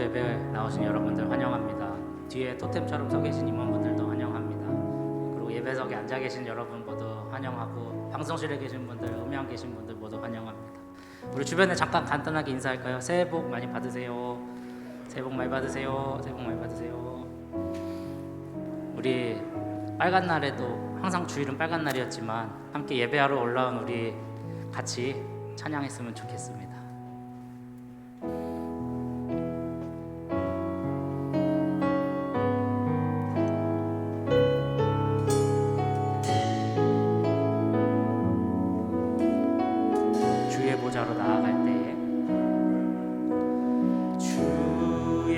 예배에 나오신 여러분들 환영합니다. 뒤에 토템처럼 서 계신 임원분들도 환영합니다. 그리고 예배석에 앉아 계신 여러분 모두 환영하고 방송실에 계신 분들, 음향 계신 분들 모두 환영합니다. 우리 주변에 잠깐 간단하게 인사할까요? 새해 복 많이 받으세요. 새해 복 많이 받으세요. 새해 복 많이 받으세요. 우리 빨간 날에도 항상 주일은 빨간 날이었지만 함께 예배하러 올라온 우리 같이 찬양했으면 좋겠습니다. 주의 보좌로 나아갈 때에 주의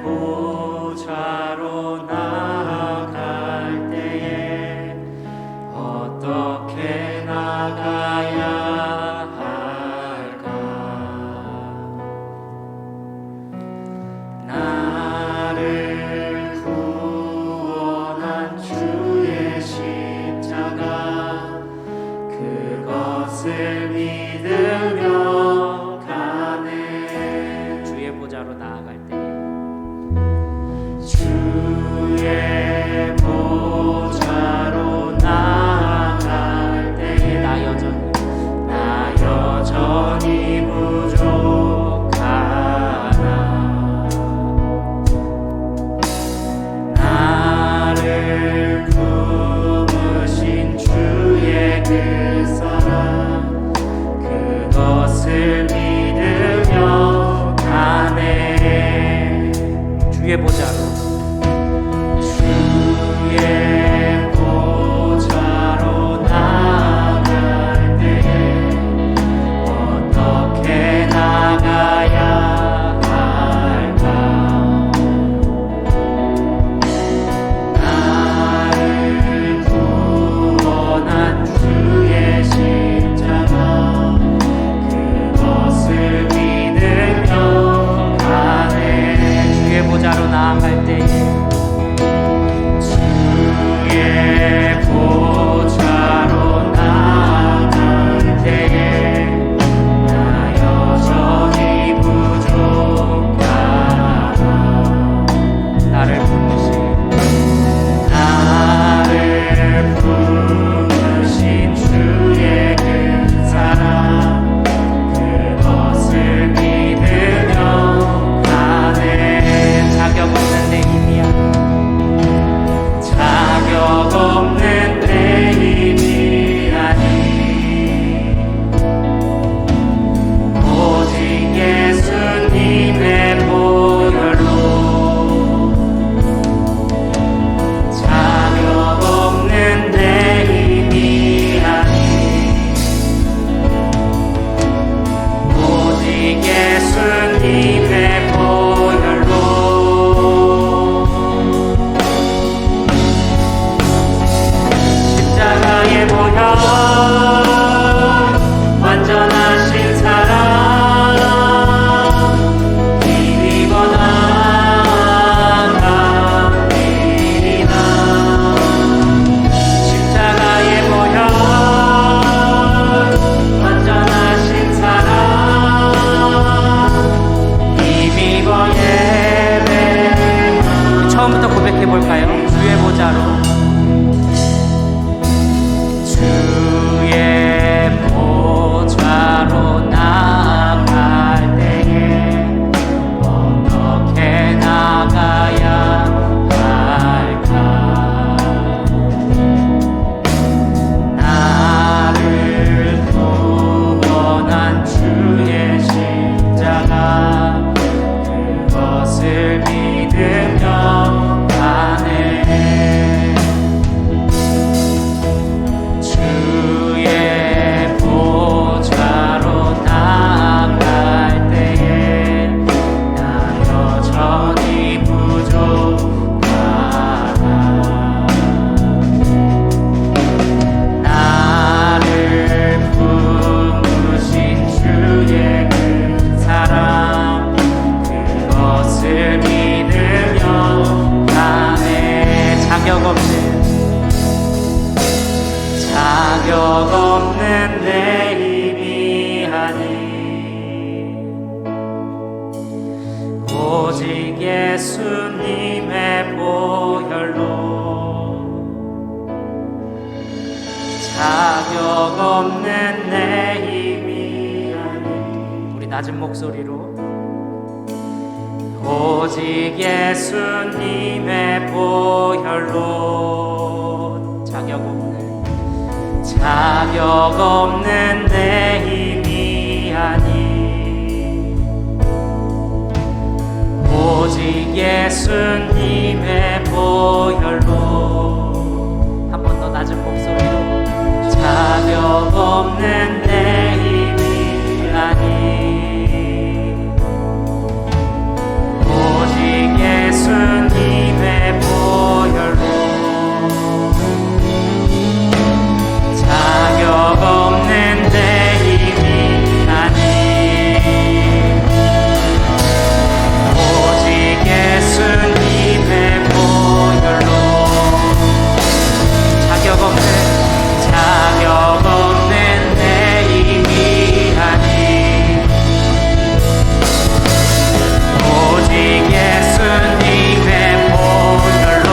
보좌로 나아갈 때에 어떻게 나가야 할까? 나를 구원한 주의 십자가 그것을 믿으며 가네. 주의 보좌로 나아갈 때 주의 보좌로 나아갈 때에 나 여전히 부족하나. 나를 품으신 주의 그 사랑 그것을 없는 내 힘이 아니. 우리 낮은 목소리로 오직 예수님의 보혈로 자격 없는 내 힘이 아니. 오직 예수님의 보혈로. 한 번 더 낮은 목소리로 자격 없는 내 힘이 아니. 오직 예수님의 보혈로. 자격 없는 내 힘이 아니. 오직 예수님의 보혈로. 자격 없는 내 힘이 아니. 오직 예수님의 보혈로.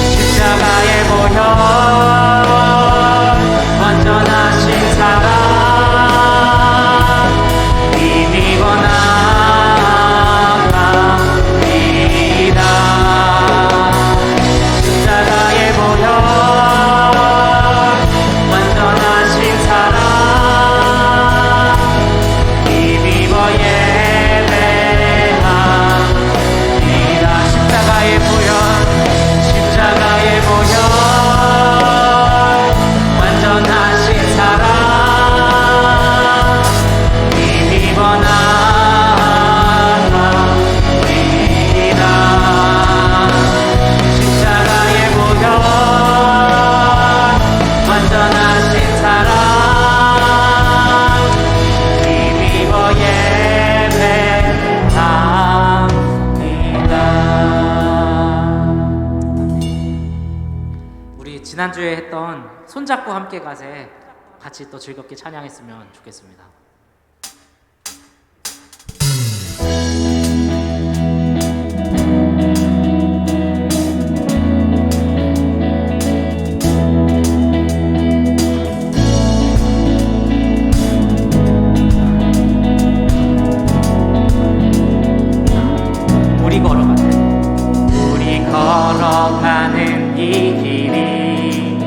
십자가의 보혈 완전하신 사랑 힘입어 나아갑니다. 십자가의 보혈 완전하신 사랑 힘입어 예배합니다. 십자가의 보혈 완전하신 사랑 힘입어 나아갑니다. 십자가의 보혈 완전하신 사랑 힘입어 예배합니다. 우리 지난주에 했던 손잡고 함께 가세 같이 또 즐겁게 찬양했으면 좋겠습니다. 우리 걸어가는 이 길이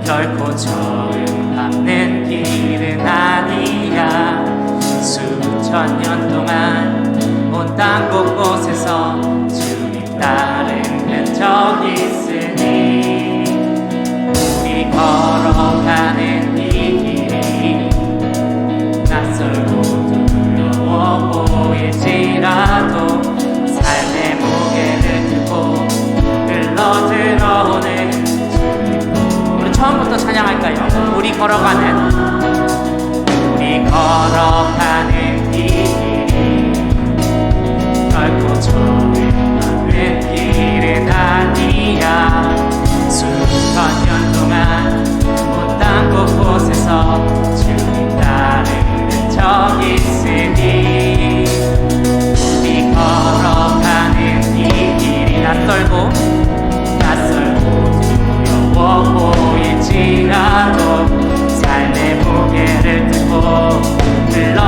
결코 처음받는 길은 아니야. 수천 년 동안 온 땅 곳곳에서 주님 따르는 적 있으니. 우리 걸어가는 이 길이 낯설고 두려워 보일지라도 삶의 무게를 들고 흘러들어오는 우리 처음부터 찬양할까요? 우리 걸어가는 이 길이 결코 처음받는 길은 아니야. 수천 년 동안 온 땅 곳곳에서 주님 따르는 적 있으니. 우리 걸어가는 이 길이 낯설고 두려워 보일지라도 삶의 무게를 들고 흘러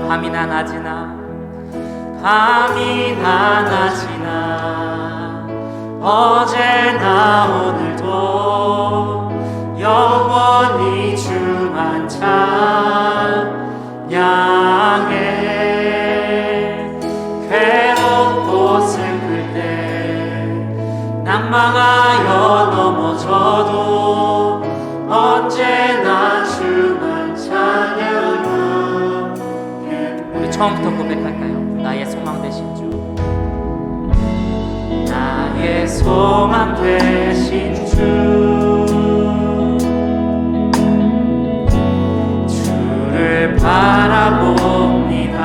밤이나 낮이나 밤이나 낮이나 어제나 오늘도 영원히 주만 찬양해. 괴롭고 슬플 때 낭망하여 넘어져도 언제나 주만 찬양하게. 우리 처음부터 고백할까요? 나의 소망 되신 주, 나의 소망 되신 주, 주를 바라봅니다.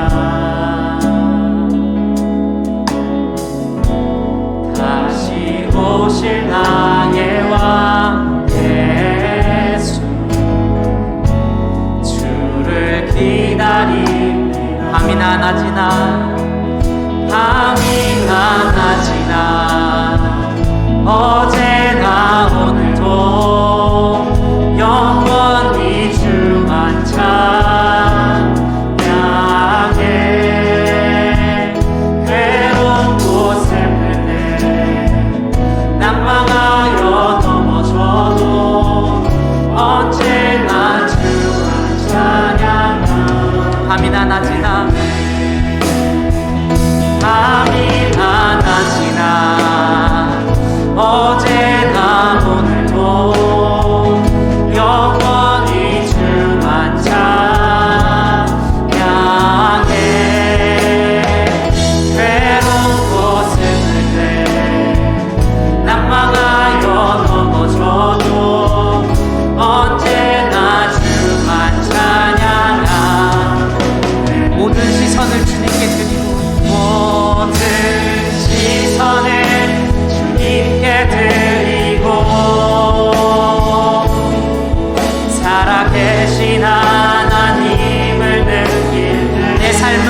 다시 오실 나의 왕 예수, 주를 기다립니다. 밤이나 낮이나 밤이나 낮이나 어제나 오늘도 영원히 주만 찬양해. 괴롭고 슬플 때 낭망하여 넘어져도 언제나 주만 찬양하. 밤이나 낮이나 밤이나 낮이나 어제나 오늘도 영원히 주만 찬양해. 괴롭고 슬플 때 낭망하여 넘어져도 언제나 주만 찬양하. 모든 시선을 주님께 드리고 모든 시선을 주님께 드리고 살아계신 하나님을 느낄 때 내 삶은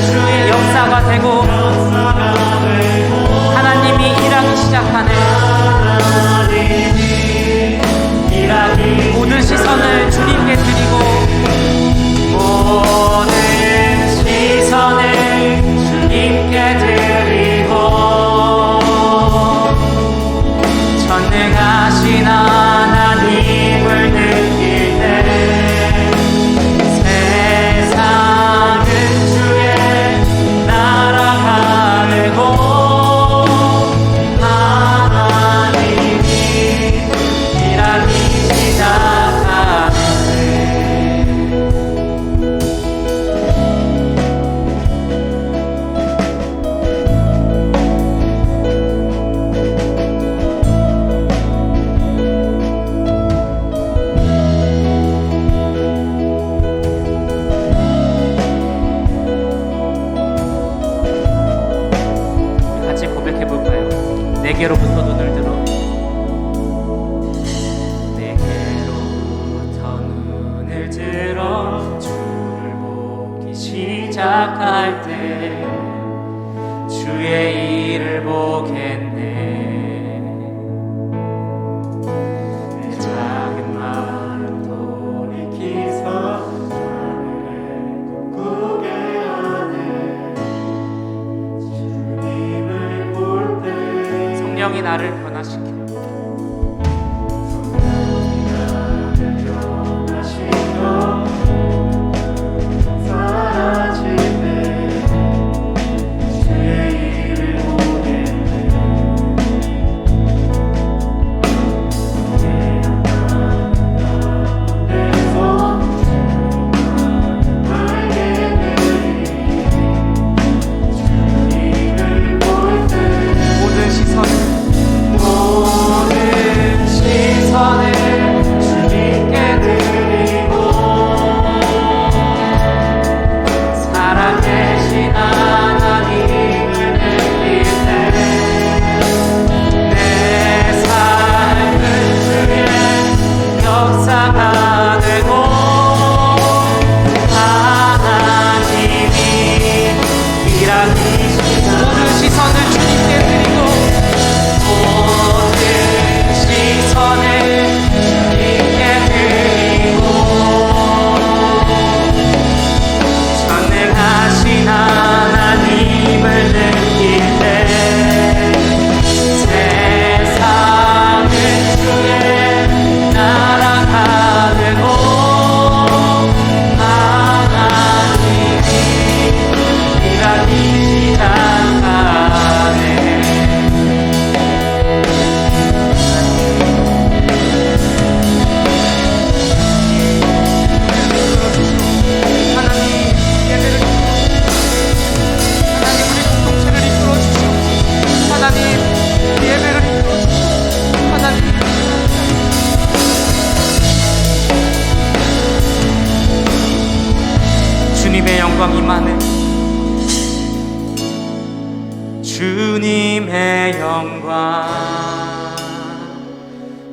주의 역사가 되고 하나님이 일하기 시작하네. 모든 시선을 주님께 드리고 모든 시선을 주님께 드리고 전능하신 하나님을 느낄 때 세상은 주의 나라가 되고 하나님이 일하기 시작하네. 같이 고백해볼까요? 내게로부터 눈을 들어 내게로부터 눈을 들어 주를 보기 시작할 때 주의 일을 보겠네. 내 작은 마음 돌이키서 하늘을 꿈꾸게 하네. 주님을 볼 때 성령이 나를 변화시켜 모든 시선을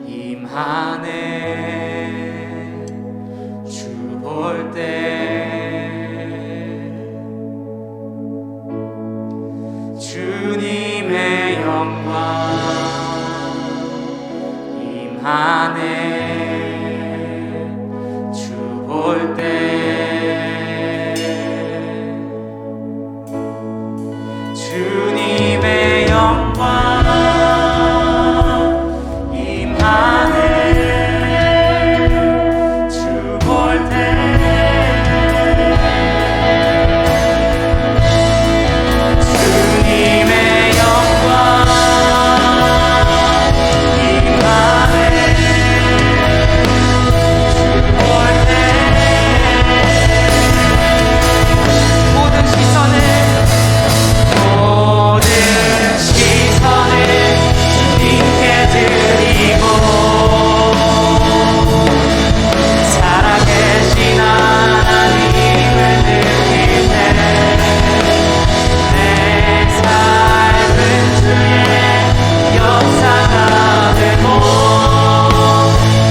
임하네. 주 볼 때 주님의 영광 임하네. 주 볼 때 주님의 영광 임하네. 주 볼 때 주님의 영광 임하네. 주 볼 때 모든 시선을 주님께 드리고 살아계신 하나님을 느낄 때 내 삶은 주의 역사가 되고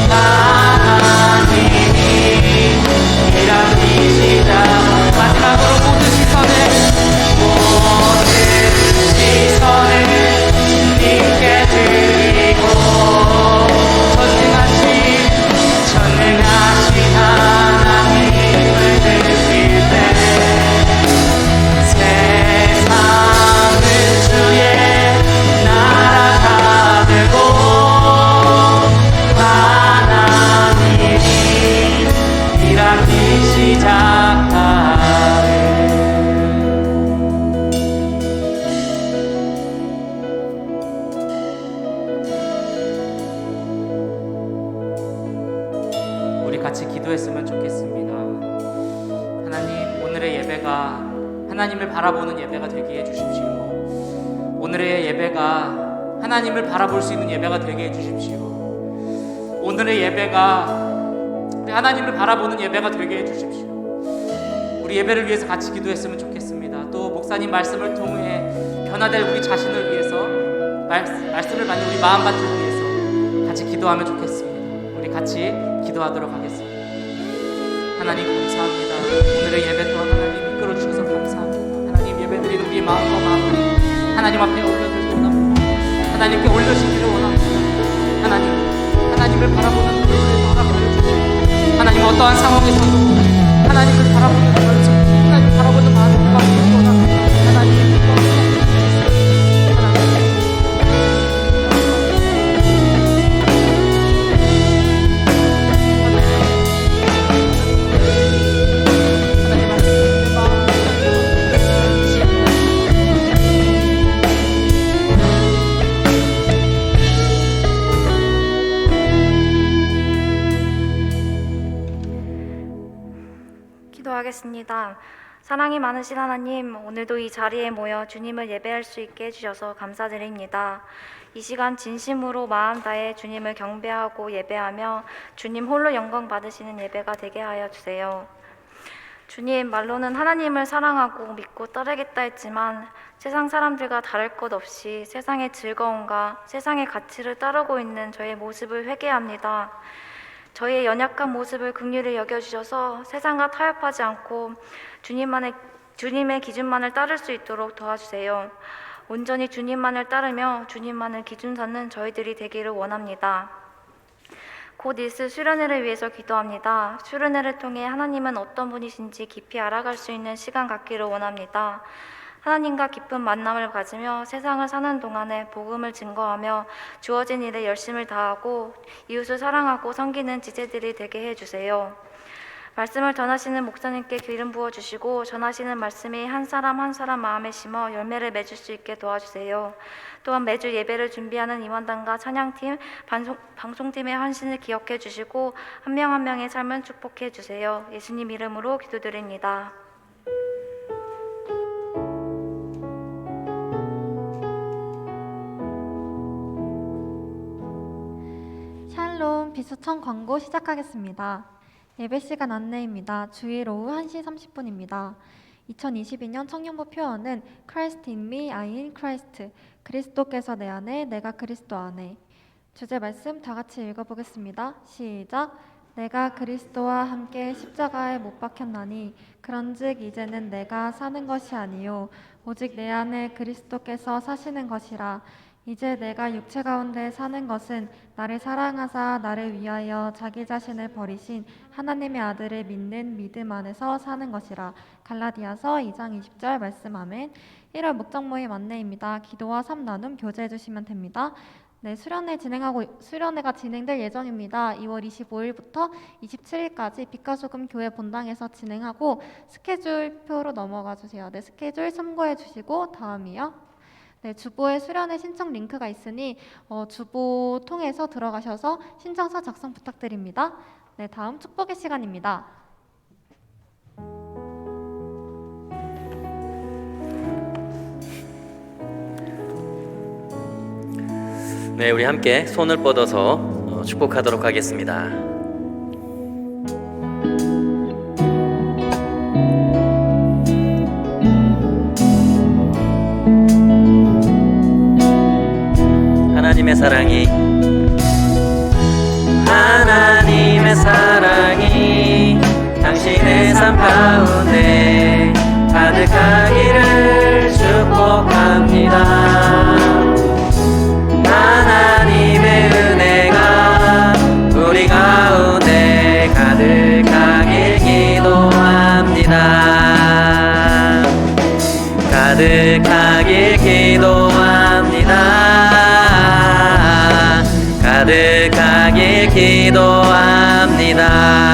하나님이 일하기 시작. 마지막으로 모든 시선을 주님께 드리고 전능하신 하나님을 느낄 때 세상은 주의 나라가 되고 하나님이 일하기 시작하네. 우리 같이 기도했으면 좋겠습니다. 하나님, 오늘의 예배가 하나님을 바라보는 예배가 되게 해주십시오. 오늘의 예배가 하나님을 바라볼 수 있는 예배가 되게 해주십시오. 오늘의 예배가 하나님을 바라보는 예배가 되게 해주십시오. 우리 예배를 위해서 같이 기도했으면 좋겠습니다. 또 목사님 말씀을 통해 변화될 우리 자신을 위해서 말씀을 받는 우리 마음밭을 위해서 같이 기도하면 좋겠습니다. 우리 같이 기도하도록 하겠습니다. 하나님 감사합니다. 오늘의 예배 또한 하나님 이끌어 주셔서 감사합니다. 하나님 예배드리는 우리 마음과 마음을 하나님 앞에 올려드리기 원합니다. 하나님께 올려주기를 원합니다. 하나님을 바라보는 우리를 허락하여 주시고 하나님 어떠한 상황에서도 하나님을 바라보는 마음을 하나님 바라보는 마음을 허락하여 원합니다. 하나님 기도하겠습니다. 사랑이 많으신 하나님, 오늘도 이 자리에 모여 주님을 예배할 수 있게 해주셔서 감사드립니다. 이 시간 진심으로 마음 다해 주님을 경배하고 예배하며 주님 홀로 영광 받으시는 예배가 되게 하여 주세요. 주님, 말로는 하나님을 사랑하고 믿고 따르겠다 했지만 세상 사람들과 다를 것 없이 세상의 즐거움과 세상의 가치를 따르고 있는 저의 모습을 회개합니다. 저희의 연약한 모습을 긍휼히 여겨주셔서 세상과 타협하지 않고 주님의 기준만을 따를 수 있도록 도와주세요. 온전히 주님만을 따르며 주님만을 기준 삼는 저희들이 되기를 원합니다. 곧 있을 수련회를 위해서 기도합니다. 수련회를 통해 하나님은 어떤 분이신지 깊이 알아갈 수 있는 시간 갖기를 원합니다. 하나님과 깊은 만남을 가지며 세상을 사는 동안에 복음을 증거하며 주어진 일에 열심을 다하고 이웃을 사랑하고 섬기는 지체들이 되게 해주세요. 말씀을 전하시는 목사님께 기름 부어주시고 전하시는 말씀이 한 사람 한 사람 마음에 심어 열매를 맺을 수 있게 도와주세요. 또한 매주 예배를 준비하는 임원단과 찬양팀, 방송팀의 헌신을 기억해 주시고 한 명 한 명의 삶을 축복해 주세요. 예수님 이름으로 기도드립니다. 샬롬 비수청 광고 시작하겠습니다. 예배 시간 안내입니다. 주일 오후 1시 30분입니다. 2022년 청년부 표어는 Christ in me, I in Christ. 그리스도께서 내 안에, 내가 그리스도 안에. 주제 말씀 다 같이 읽어보겠습니다. 시작. 내가 그리스도와 함께 십자가에 못 박혔나니 그런즉 이제는 내가 사는 것이 아니요 오직 내 안에 그리스도께서 사시는 것이라. 이제 내가 육체 가운데 사는 것은 나를 사랑하사 나를 위하여 자기 자신을 버리신 하나님의 아들을 믿는 믿음 안에서 사는 것이라. 갈라디아서 2장 20절 말씀. 아멘. 1월 목장 모임 안내입니다. 기도와 삶 나눔 교제해 주시면 됩니다. 네, 수련회가 진행될 예정입니다. 2월 25일부터 27일까지 빛과 소금 교회 본당에서 진행하고 스케줄표로 넘어가 주세요. 네, 스케줄 참고해 주시고 다음이요. 네, 주보에 수련회 신청 링크가 있으니 주보 통해서 들어가셔서 신청서 작성 부탁드립니다. 네, 다음 축복의 시간입니다. 네, 우리 함께 손을 뻗어서 축복하도록 하겠습니다. 하나님의 사랑이 당신의 삶 가운데 가득하기를 축복합니다. 하나님의 은혜가 우리 가운데 가득하길 기도합니다. 가득하길 기도합니다.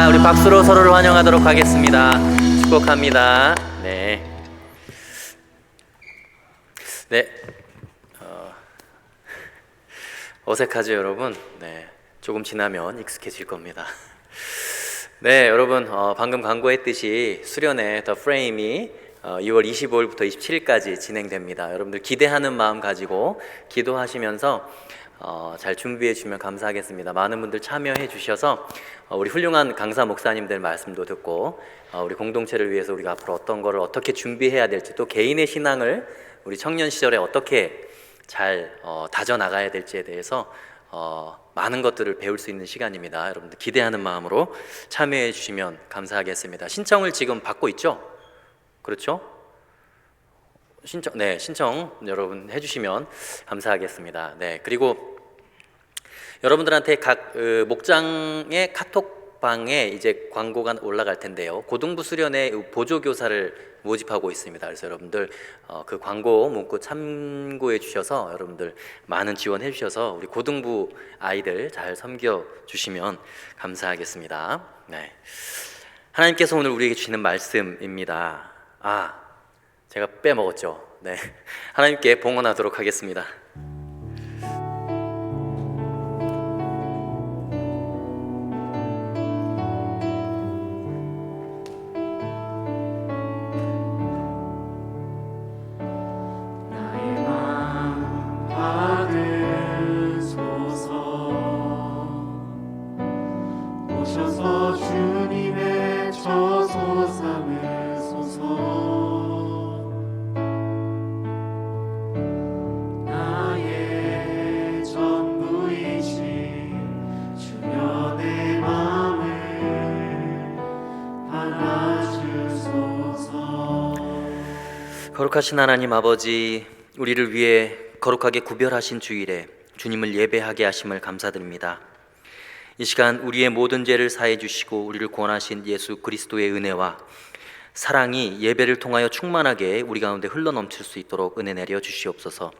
우리 박수로 서로를 환영하도록 하겠습니다. 축복합니다. 네. 어색하죠, 여러분? 네, 조금 지나면 익숙해질 겁니다. 네, 여러분, 방금 광고했듯이 수련회 더 프레임이 2월 25일부터 27일까지 진행됩니다. 여러분들 기대하는 마음 가지고 기도하시면서 잘 준비해 주시면 감사하겠습니다. 많은 분들 참여해 주셔서 우리 훌륭한 강사 목사님들 말씀도 듣고 우리 공동체를 위해서 우리가 앞으로 어떤 거를 어떻게 준비해야 될지, 또 개인의 신앙을 우리 청년 시절에 어떻게 잘 다져나가야 될지에 대해서 많은 것들을 배울 수 있는 시간입니다. 여러분들 기대하는 마음으로 참여해 주시면 감사하겠습니다. 신청을 지금 받고 있죠? 그렇죠? 신청 여러분 해주시면 감사하겠습니다. 네, 그리고 여러분들한테 각 목장의 카톡방에 이제 광고가 올라갈 텐데요. 고등부 수련회 보조교사를 모집하고 있습니다. 그래서 여러분들 그 광고 문구 참고해 주셔서 여러분들 많은 지원해 주셔서 우리 고등부 아이들 잘 섬겨 주시면 감사하겠습니다. 네, 하나님께서 오늘 우리에게 주시는 말씀입니다. 제가 빼먹었죠. 네, 하나님께 봉헌하도록 하겠습니다. 오셔서 주님의 저소 삼으소서. 나의 전부이신 주여 내 맘을 받아주소서. 거룩하신 하나님 아버지, 우리를 위해 거룩하게 구별하신 주일에 주님을 예배하게 하심을 감사드립니다. 이 시간 우리의 모든 죄를 사해 주시고 우리를 구원하신 예수 그리스도의 은혜와 사랑이 예배를 통하여 충만하게 우리 가운데 흘러넘칠 수 있도록 은혜 내려 주시옵소서.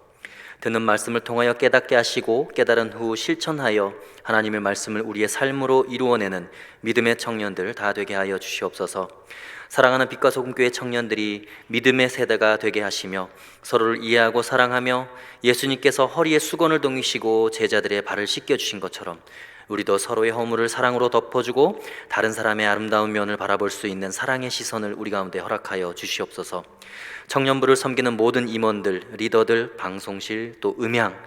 듣는 말씀을 통하여 깨닫게 하시고 깨달은 후 실천하여 하나님의 말씀을 우리의 삶으로 이루어내는 믿음의 청년들 다 되게 하여 주시옵소서. 사랑하는 빛과 소금교회 청년들이 믿음의 세대가 되게 하시며 서로를 이해하고 사랑하며 예수님께서 허리에 수건을 동이시고 제자들의 발을 씻겨주신 것처럼 우리도 서로의 허물을 사랑으로 덮어주고 다른 사람의 아름다운 면을 바라볼 수 있는 사랑의 시선을 우리 가운데 허락하여 주시옵소서. 청년부를 섬기는 모든 임원들, 리더들, 방송실, 또 음향,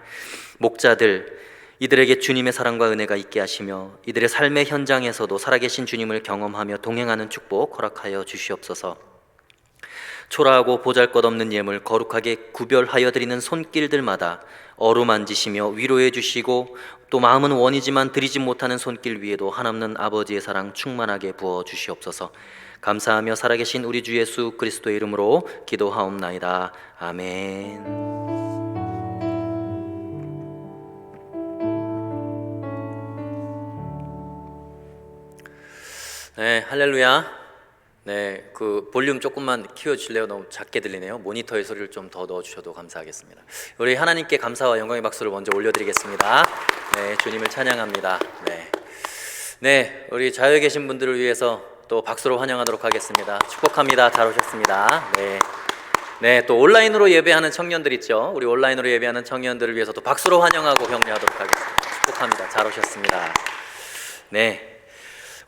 목자들, 이들에게 주님의 사랑과 은혜가 있게 하시며 이들의 삶의 현장에서도 살아계신 주님을 경험하며 동행하는 축복 허락하여 주시옵소서. 초라하고 보잘것없는 예물 거룩하게 구별하여 드리는 손길들마다 어루만지시며 위로해 주시고 또 마음은 원이지만 드리지 못하는 손길 위에도 한없는 아버지의 사랑 충만하게 부어 주시옵소서. 감사하며 살아계신 우리 주 예수 그리스도의 이름으로 기도하옵나이다. 아멘. 네, 할렐루야. 네, 그 볼륨 조금만 키워주실래요? 너무 작게 들리네요. 모니터의 소리를 좀 더 넣어주셔도 감사하겠습니다. 우리 하나님께 감사와 영광의 박수를 먼저 올려드리겠습니다. 네, 주님을 찬양합니다. 네, 우리 자유에 계신 분들을 위해서 또 박수로 환영하도록 하겠습니다. 축복합니다. 잘 오셨습니다. 네, 또 온라인으로 예배하는 청년들 있죠? 우리 온라인으로 예배하는 청년들을 위해서 또 박수로 환영하고 격려하도록 하겠습니다. 축복합니다. 잘 오셨습니다. 네.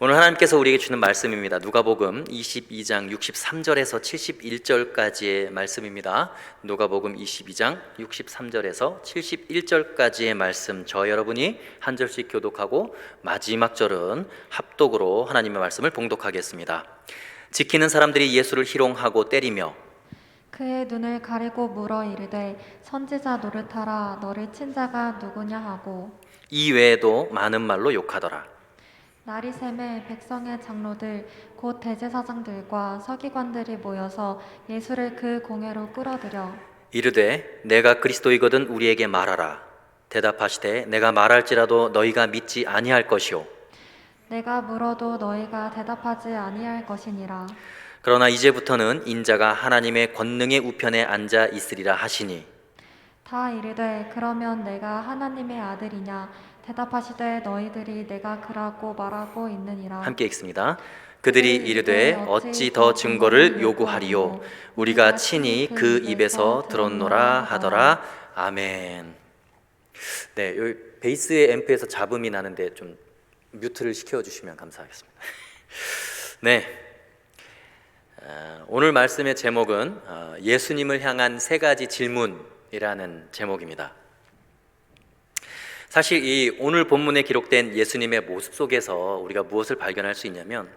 오늘 하나님께서 우리에게 주는 말씀입니다. 누가복음 22장 63절에서 71절까지의 말씀입니다. 누가복음 22장 63절에서 71절까지의 말씀, 저 여러분이 한 절씩 교독하고 마지막 절은 합독으로 하나님의 말씀을 봉독하겠습니다. 지키는 사람들이 예수를 희롱하고 때리며 그의 눈을 가리고 물어 이르되 선지자 노릇하라 너를 친 자가 누구냐 하고 이 외에도 많은 말로 욕하더라. 날이 새매 백성의 장로들 곧 대제사장들과 서기관들이 모여서 예수를 그 공회로 끌어들여 이르되 내가 그리스도이거든 우리에게 말하라. 대답하시되 내가 말할지라도 너희가 믿지 아니할 것이요 내가 물어도 너희가 대답하지 아니할 것이니라. 그러나 이제부터는 인자가 하나님의 권능의 우편에 앉아 있으리라 하시니 다 이르되 그러면 내가 하나님의 아들이냐 대답하시되 너희들이 내가 그라고 말하고 있느니라. 함께 읽습니다. 그들이 이르되 어찌 더 증거를 요구하리요 우리가 친히 그 입에서 들었노라 하더라. 아멘. 네, 여기 베이스의 앰프에서 잡음이 나는데 좀 뮤트를 시켜주시면 감사하겠습니다. 네, 오늘 말씀의 제목은 예수님을 향한 세 가지 질문이라는 제목입니다. 사실 이 오늘 본문에 기록된 예수님의 모습 속에서 우리가 무엇을 발견할 수 있냐면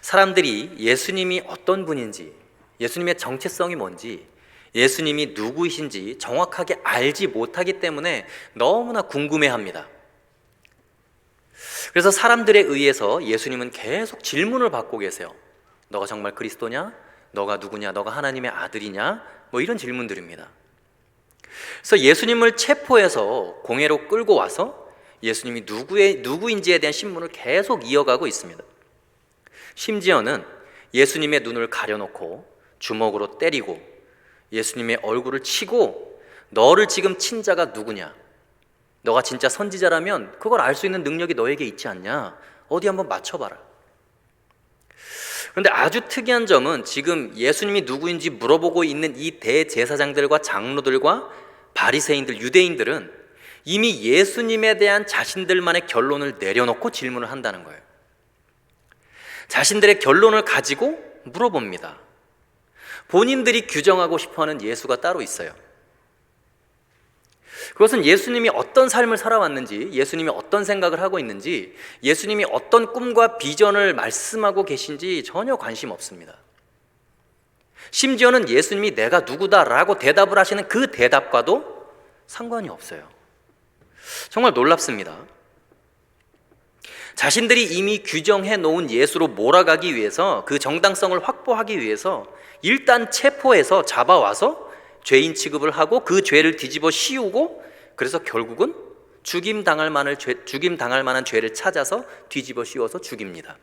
사람들이 예수님이 어떤 분인지, 예수님의 정체성이 뭔지, 예수님이 누구이신지 정확하게 알지 못하기 때문에 너무나 궁금해합니다. 그래서 사람들에 의해서 예수님은 계속 질문을 받고 계세요. 너가 정말 그리스도냐? 너가 누구냐? 너가 하나님의 아들이냐? 뭐 이런 질문들입니다. 그래서 예수님을 체포해서 공회로 끌고 와서 예수님이 누구인지에 대한 신문을 계속 이어가고 있습니다. 심지어는 예수님의 눈을 가려놓고 주먹으로 때리고 예수님의 얼굴을 치고 너를 지금 친 자가 누구냐? 너가 진짜 선지자라면 그걸 알 수 있는 능력이 너에게 있지 않냐? 어디 한번 맞춰봐라. 그런데 아주 특이한 점은 지금 예수님이 누구인지 물어보고 있는 이 대제사장들과 장로들과 바리새인들, 유대인들은 이미 예수님에 대한 자신들만의 결론을 내려놓고 질문을 한다는 거예요. 자신들의 결론을 가지고 물어봅니다. 본인들이 규정하고 싶어하는 예수가 따로 있어요. 그것은 예수님이 어떤 삶을 살아왔는지, 예수님이 어떤 생각을 하고 있는지, 예수님이 어떤 꿈과 비전을 말씀하고 계신지 전혀 관심 없습니다. 심지어는 예수님이 내가 누구다라고 대답을 하시는 그 대답과도 상관이 없어요. 정말 놀랍습니다. 자신들이 이미 규정해 놓은 예수로 몰아가기 위해서, 그 정당성을 확보하기 위해서 일단 체포해서 잡아와서 죄인 취급을 하고 그 죄를 뒤집어 씌우고, 그래서 결국은 죽임 당할 만한 죄를 찾아서 뒤집어 씌워서 죽입니다.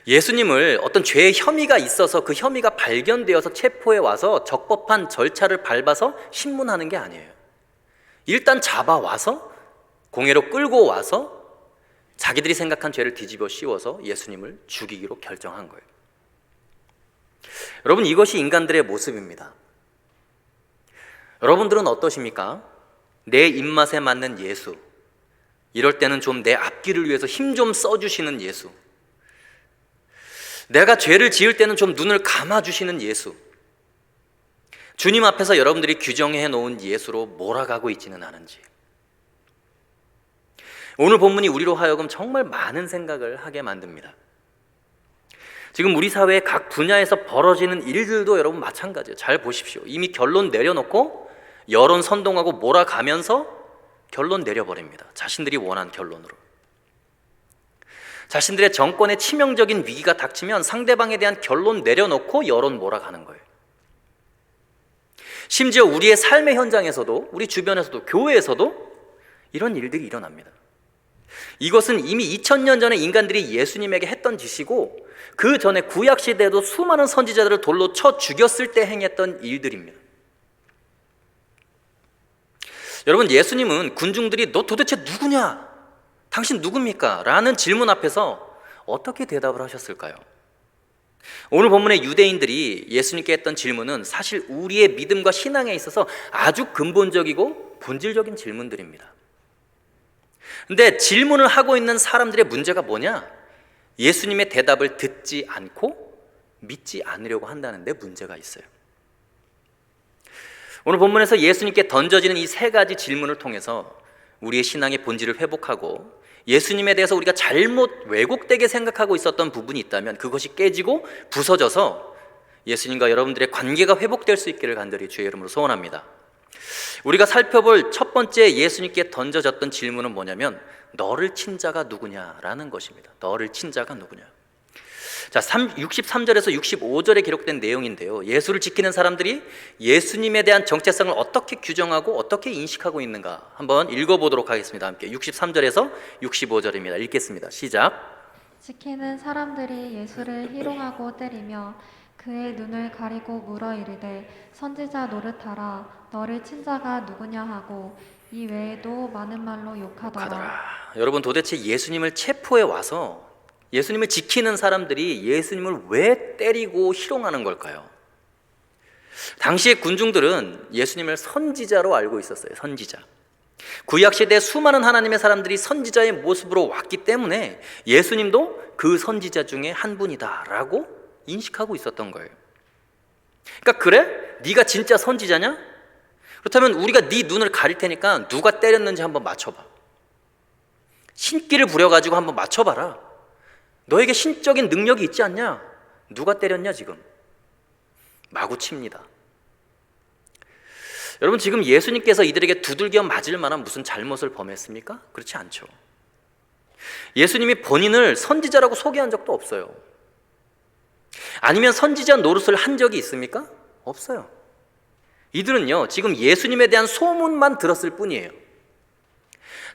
예수님을 어떤 죄의 혐의가 있어서 그 혐의가 발견되어서 체포해 와서 적법한 절차를 밟아서 신문하는 게 아니에요. 일단 잡아와서 공회로 끌고 와서 자기들이 생각한 죄를 뒤집어 씌워서 예수님을 죽이기로 결정한 거예요. 여러분, 이것이 인간들의 모습입니다. 여러분들은 어떠십니까? 내 입맛에 맞는 예수, 이럴 때는 좀 내 앞길을 위해서 힘 좀 써주시는 예수, 내가 죄를 지을 때는 좀 눈을 감아주시는 예수, 주님 앞에서 여러분들이 규정해 놓은 예수로 몰아가고 있지는 않은지. 오늘 본문이 우리로 하여금 정말 많은 생각을 하게 만듭니다. 지금 우리 사회 각 분야에서 벌어지는 일들도 여러분 마찬가지예요. 잘 보십시오. 이미 결론 내려놓고 여론 선동하고 몰아가면서 결론 내려버립니다. 자신들이 원한 결론으로. 자신들의 정권에 치명적인 위기가 닥치면 상대방에 대한 결론 내려놓고 여론 몰아가는 거예요. 심지어 우리의 삶의 현장에서도, 우리 주변에서도, 교회에서도 이런 일들이 일어납니다. 이것은 이미 2000년 전에 인간들이 예수님에게 했던 짓이고, 그 전에 구약시대에도 수많은 선지자들을 돌로 쳐 죽였을 때 행했던 일들입니다. 여러분, 예수님은 군중들이 너 도대체 누구냐? 당신 누굽니까? 라는 질문 앞에서 어떻게 대답을 하셨을까요? 오늘 본문의 유대인들이 예수님께 했던 질문은 사실 우리의 믿음과 신앙에 있어서 아주 근본적이고 본질적인 질문들입니다. 근데 질문을 하고 있는 사람들의 문제가 뭐냐? 예수님의 대답을 듣지 않고 믿지 않으려고 한다는 데 문제가 있어요. 오늘 본문에서 예수님께 던져지는 이 세 가지 질문을 통해서 우리의 신앙의 본질을 회복하고 예수님에 대해서 우리가 잘못 왜곡되게 생각하고 있었던 부분이 있다면 그것이 깨지고 부서져서 예수님과 여러분들의 관계가 회복될 수 있기를 간절히 주의 이름으로 소원합니다. 우리가 살펴볼 첫 번째 예수님께 던져졌던 질문은 뭐냐면 너를 친 자가 누구냐라는 것입니다. 너를 친 자가 누구냐. 자, 63절에서 65절에 기록된 내용인데요, 예수를 지키는 사람들이 예수님에 대한 정체성을 어떻게 규정하고 어떻게 인식하고 있는가 한번 읽어보도록 하겠습니다. 함께 63절에서 65절입니다. 읽겠습니다. 시작. 지키는 사람들이 예수를 희롱하고 때리며 그의 눈을 가리고 물어 이르되 선지자 노릇하라 너를 친 자가 누구냐 하고 이 외에도 많은 말로 욕하더라. 여러분, 도대체 예수님을 체포해 와서 예수님을 지키는 사람들이 예수님을 왜 때리고 희롱하는 걸까요? 당시의 군중들은 예수님을 선지자로 알고 있었어요. 선지자. 구약시대 수많은 하나님의 사람들이 선지자의 모습으로 왔기 때문에 예수님도 그 선지자 중에 한 분이다라고 인식하고 있었던 거예요. 그러니까 그래? 네가 진짜 선지자냐? 그렇다면 우리가 네 눈을 가릴 테니까 누가 때렸는지 한번 맞춰봐. 신기를 부려가지고 한번 맞춰봐라. 너에게 신적인 능력이 있지 않냐? 누가 때렸냐 지금? 마구 칩니다. 여러분, 지금 예수님께서 이들에게 두들겨 맞을 만한 무슨 잘못을 범했습니까? 그렇지 않죠. 예수님이 본인을 선지자라고 소개한 적도 없어요. 아니면 선지자 노릇을 한 적이 있습니까? 없어요. 이들은요, 지금 예수님에 대한 소문만 들었을 뿐이에요.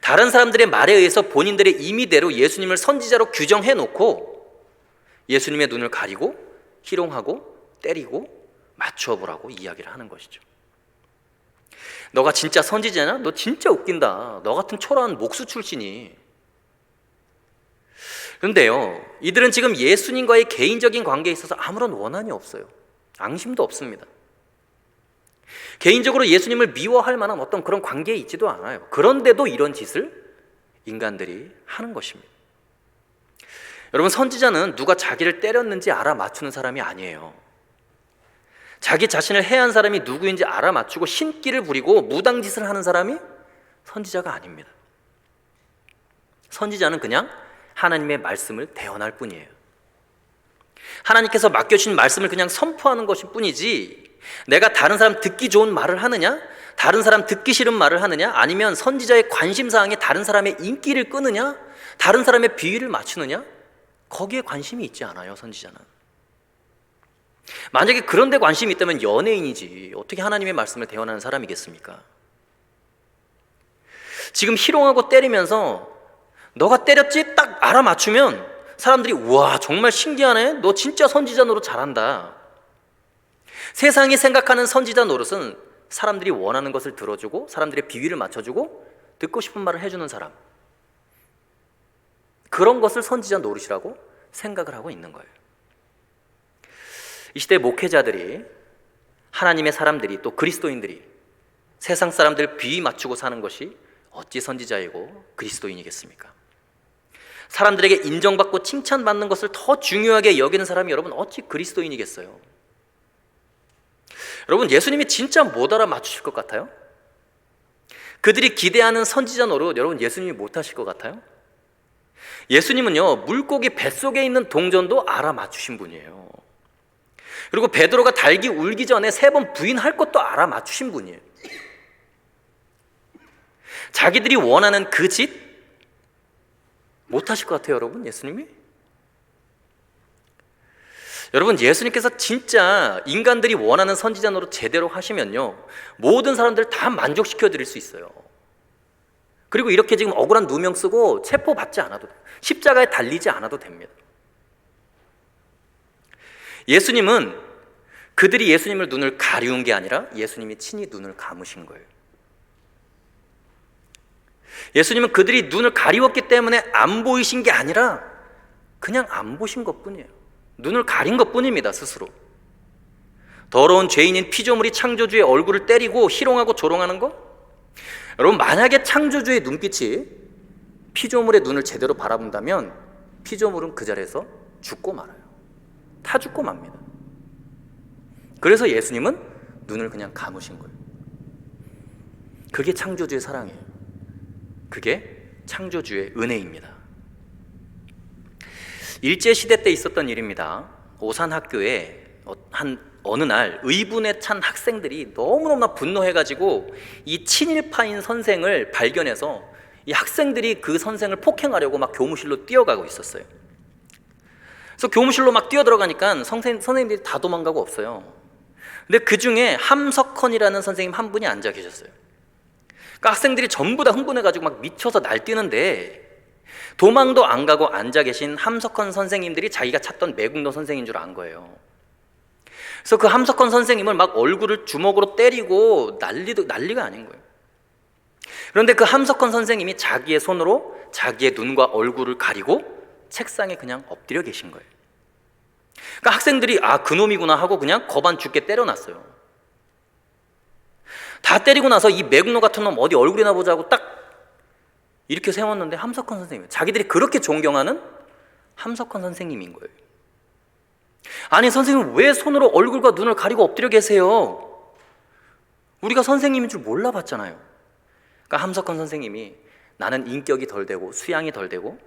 다른 사람들의 말에 의해서 본인들의 임의대로 예수님을 선지자로 규정해 놓고 예수님의 눈을 가리고 희롱하고 때리고 맞춰보라고 이야기를 하는 것이죠. 너가 진짜 선지자냐? 너 진짜 웃긴다. 너 같은 초라한 목수 출신이. 그런데요, 이들은 지금 예수님과의 개인적인 관계에 있어서 아무런 원한이 없어요. 앙심도 없습니다. 개인적으로 예수님을 미워할 만한 어떤 그런 관계에 있지도 않아요. 그런데도 이런 짓을 인간들이 하는 것입니다. 여러분, 선지자는 누가 자기를 때렸는지 알아맞추는 사람이 아니에요. 자기 자신을 해한 사람이 누구인지 알아맞추고 신기를 부리고 무당짓을 하는 사람이 선지자가 아닙니다. 선지자는 그냥 하나님의 말씀을 대언할 뿐이에요. 하나님께서 맡겨주신 말씀을 그냥 선포하는 것일 뿐이지, 내가 다른 사람 듣기 좋은 말을 하느냐, 다른 사람 듣기 싫은 말을 하느냐, 아니면 선지자의 관심사항에 다른 사람의 인기를 끄느냐, 다른 사람의 비위를 맞추느냐, 거기에 관심이 있지 않아요. 선지자는. 만약에 그런 데 관심이 있다면 연예인이지 어떻게 하나님의 말씀을 대언하는 사람이겠습니까? 지금 희롱하고 때리면서 너가 때렸지? 딱 알아맞추면 사람들이 우와 정말 신기하네, 너 진짜 선지자 노릇 잘한다. 세상이 생각하는 선지자 노릇은 사람들이 원하는 것을 들어주고 사람들의 비위를 맞춰주고 듣고 싶은 말을 해주는 사람, 그런 것을 선지자 노릇이라고 생각을 하고 있는 거예요. 이 시대 목회자들이, 하나님의 사람들이, 또 그리스도인들이 세상 사람들 비위 맞추고 사는 것이 어찌 선지자이고 그리스도인이겠습니까? 사람들에게 인정받고 칭찬받는 것을 더 중요하게 여기는 사람이 여러분 어찌 그리스도인이겠어요? 여러분, 예수님이 진짜 못 알아맞추실 것 같아요? 그들이 기대하는 선지자 노릇 여러분 예수님이 못 하실 것 같아요? 예수님은요, 물고기 뱃속에 있는 동전도 알아맞추신 분이에요. 그리고 베드로가 닭이 울기 전에 3번 부인할 것도 알아맞추신 분이에요. 자기들이 원하는 그 짓 못하실 것 같아요, 여러분, 예수님이? 여러분, 예수님께서 진짜 인간들이 원하는 선지자 노릇 제대로 하시면요, 모든 사람들 다 만족시켜 드릴 수 있어요. 그리고 이렇게 지금 억울한 누명 쓰고 체포받지 않아도 돼요. 십자가에 달리지 않아도 됩니다. 예수님은 그들이 예수님을 눈을 가리운 게 아니라 예수님이 친히 눈을 감으신 거예요. 예수님은 그들이 눈을 가리웠기 때문에 안 보이신 게 아니라 그냥 안 보신 것뿐이에요. 눈을 가린 것뿐입니다, 스스로. 더러운 죄인인 피조물이 창조주의 얼굴을 때리고 희롱하고 조롱하는 거? 여러분, 만약에 창조주의 눈빛이 피조물의 눈을 제대로 바라본다면 피조물은 그 자리에서 죽고 말아요. 다 죽고 맙니다. 그래서 예수님은 눈을 그냥 감으신 거예요. 그게 창조주의 사랑이에요. 그게 창조주의 은혜입니다. 일제시대 때 있었던 일입니다. 오산학교에 어느 날 의분에 찬 학생들이 너무너무나 분노해가지고 이 친일파인 선생을 발견해서 이 학생들이 그 선생을 폭행하려고 막 교무실로 뛰어가고 있었어요. 그래서 교무실로 막 뛰어들어가니까 선생님들이 다 도망가고 없어요. 근데 그 중에 함석헌이라는 선생님 한 분이 앉아 계셨어요. 그러니까 학생들이 전부 다 흥분해가지고 막 미쳐서 날뛰는데 도망도 안 가고 앉아 계신 함석헌 선생님들이 자기가 찾던 매국노 선생인 줄 안 거예요. 그래서 그 함석헌 선생님을 막 얼굴을 주먹으로 때리고 난리가 아닌 거예요. 그런데 그 함석헌 선생님이 자기의 손으로 자기의 눈과 얼굴을 가리고 책상에 그냥 엎드려 계신 거예요. 그러니까 학생들이 아, 그놈이구나 하고 그냥 거반 죽게 때려놨어요. 다 때리고 나서 이 매국노 같은 놈 어디 얼굴이나 보자고 딱 이렇게 세웠는데 함석헌 선생님, 자기들이 그렇게 존경하는 함석헌 선생님인 거예요. 아니, 선생님 왜 손으로 얼굴과 눈을 가리고 엎드려 계세요? 우리가 선생님인 줄 몰라봤잖아요. 그러니까 함석헌 선생님이 나는 인격이 덜 되고 수양이 덜 되고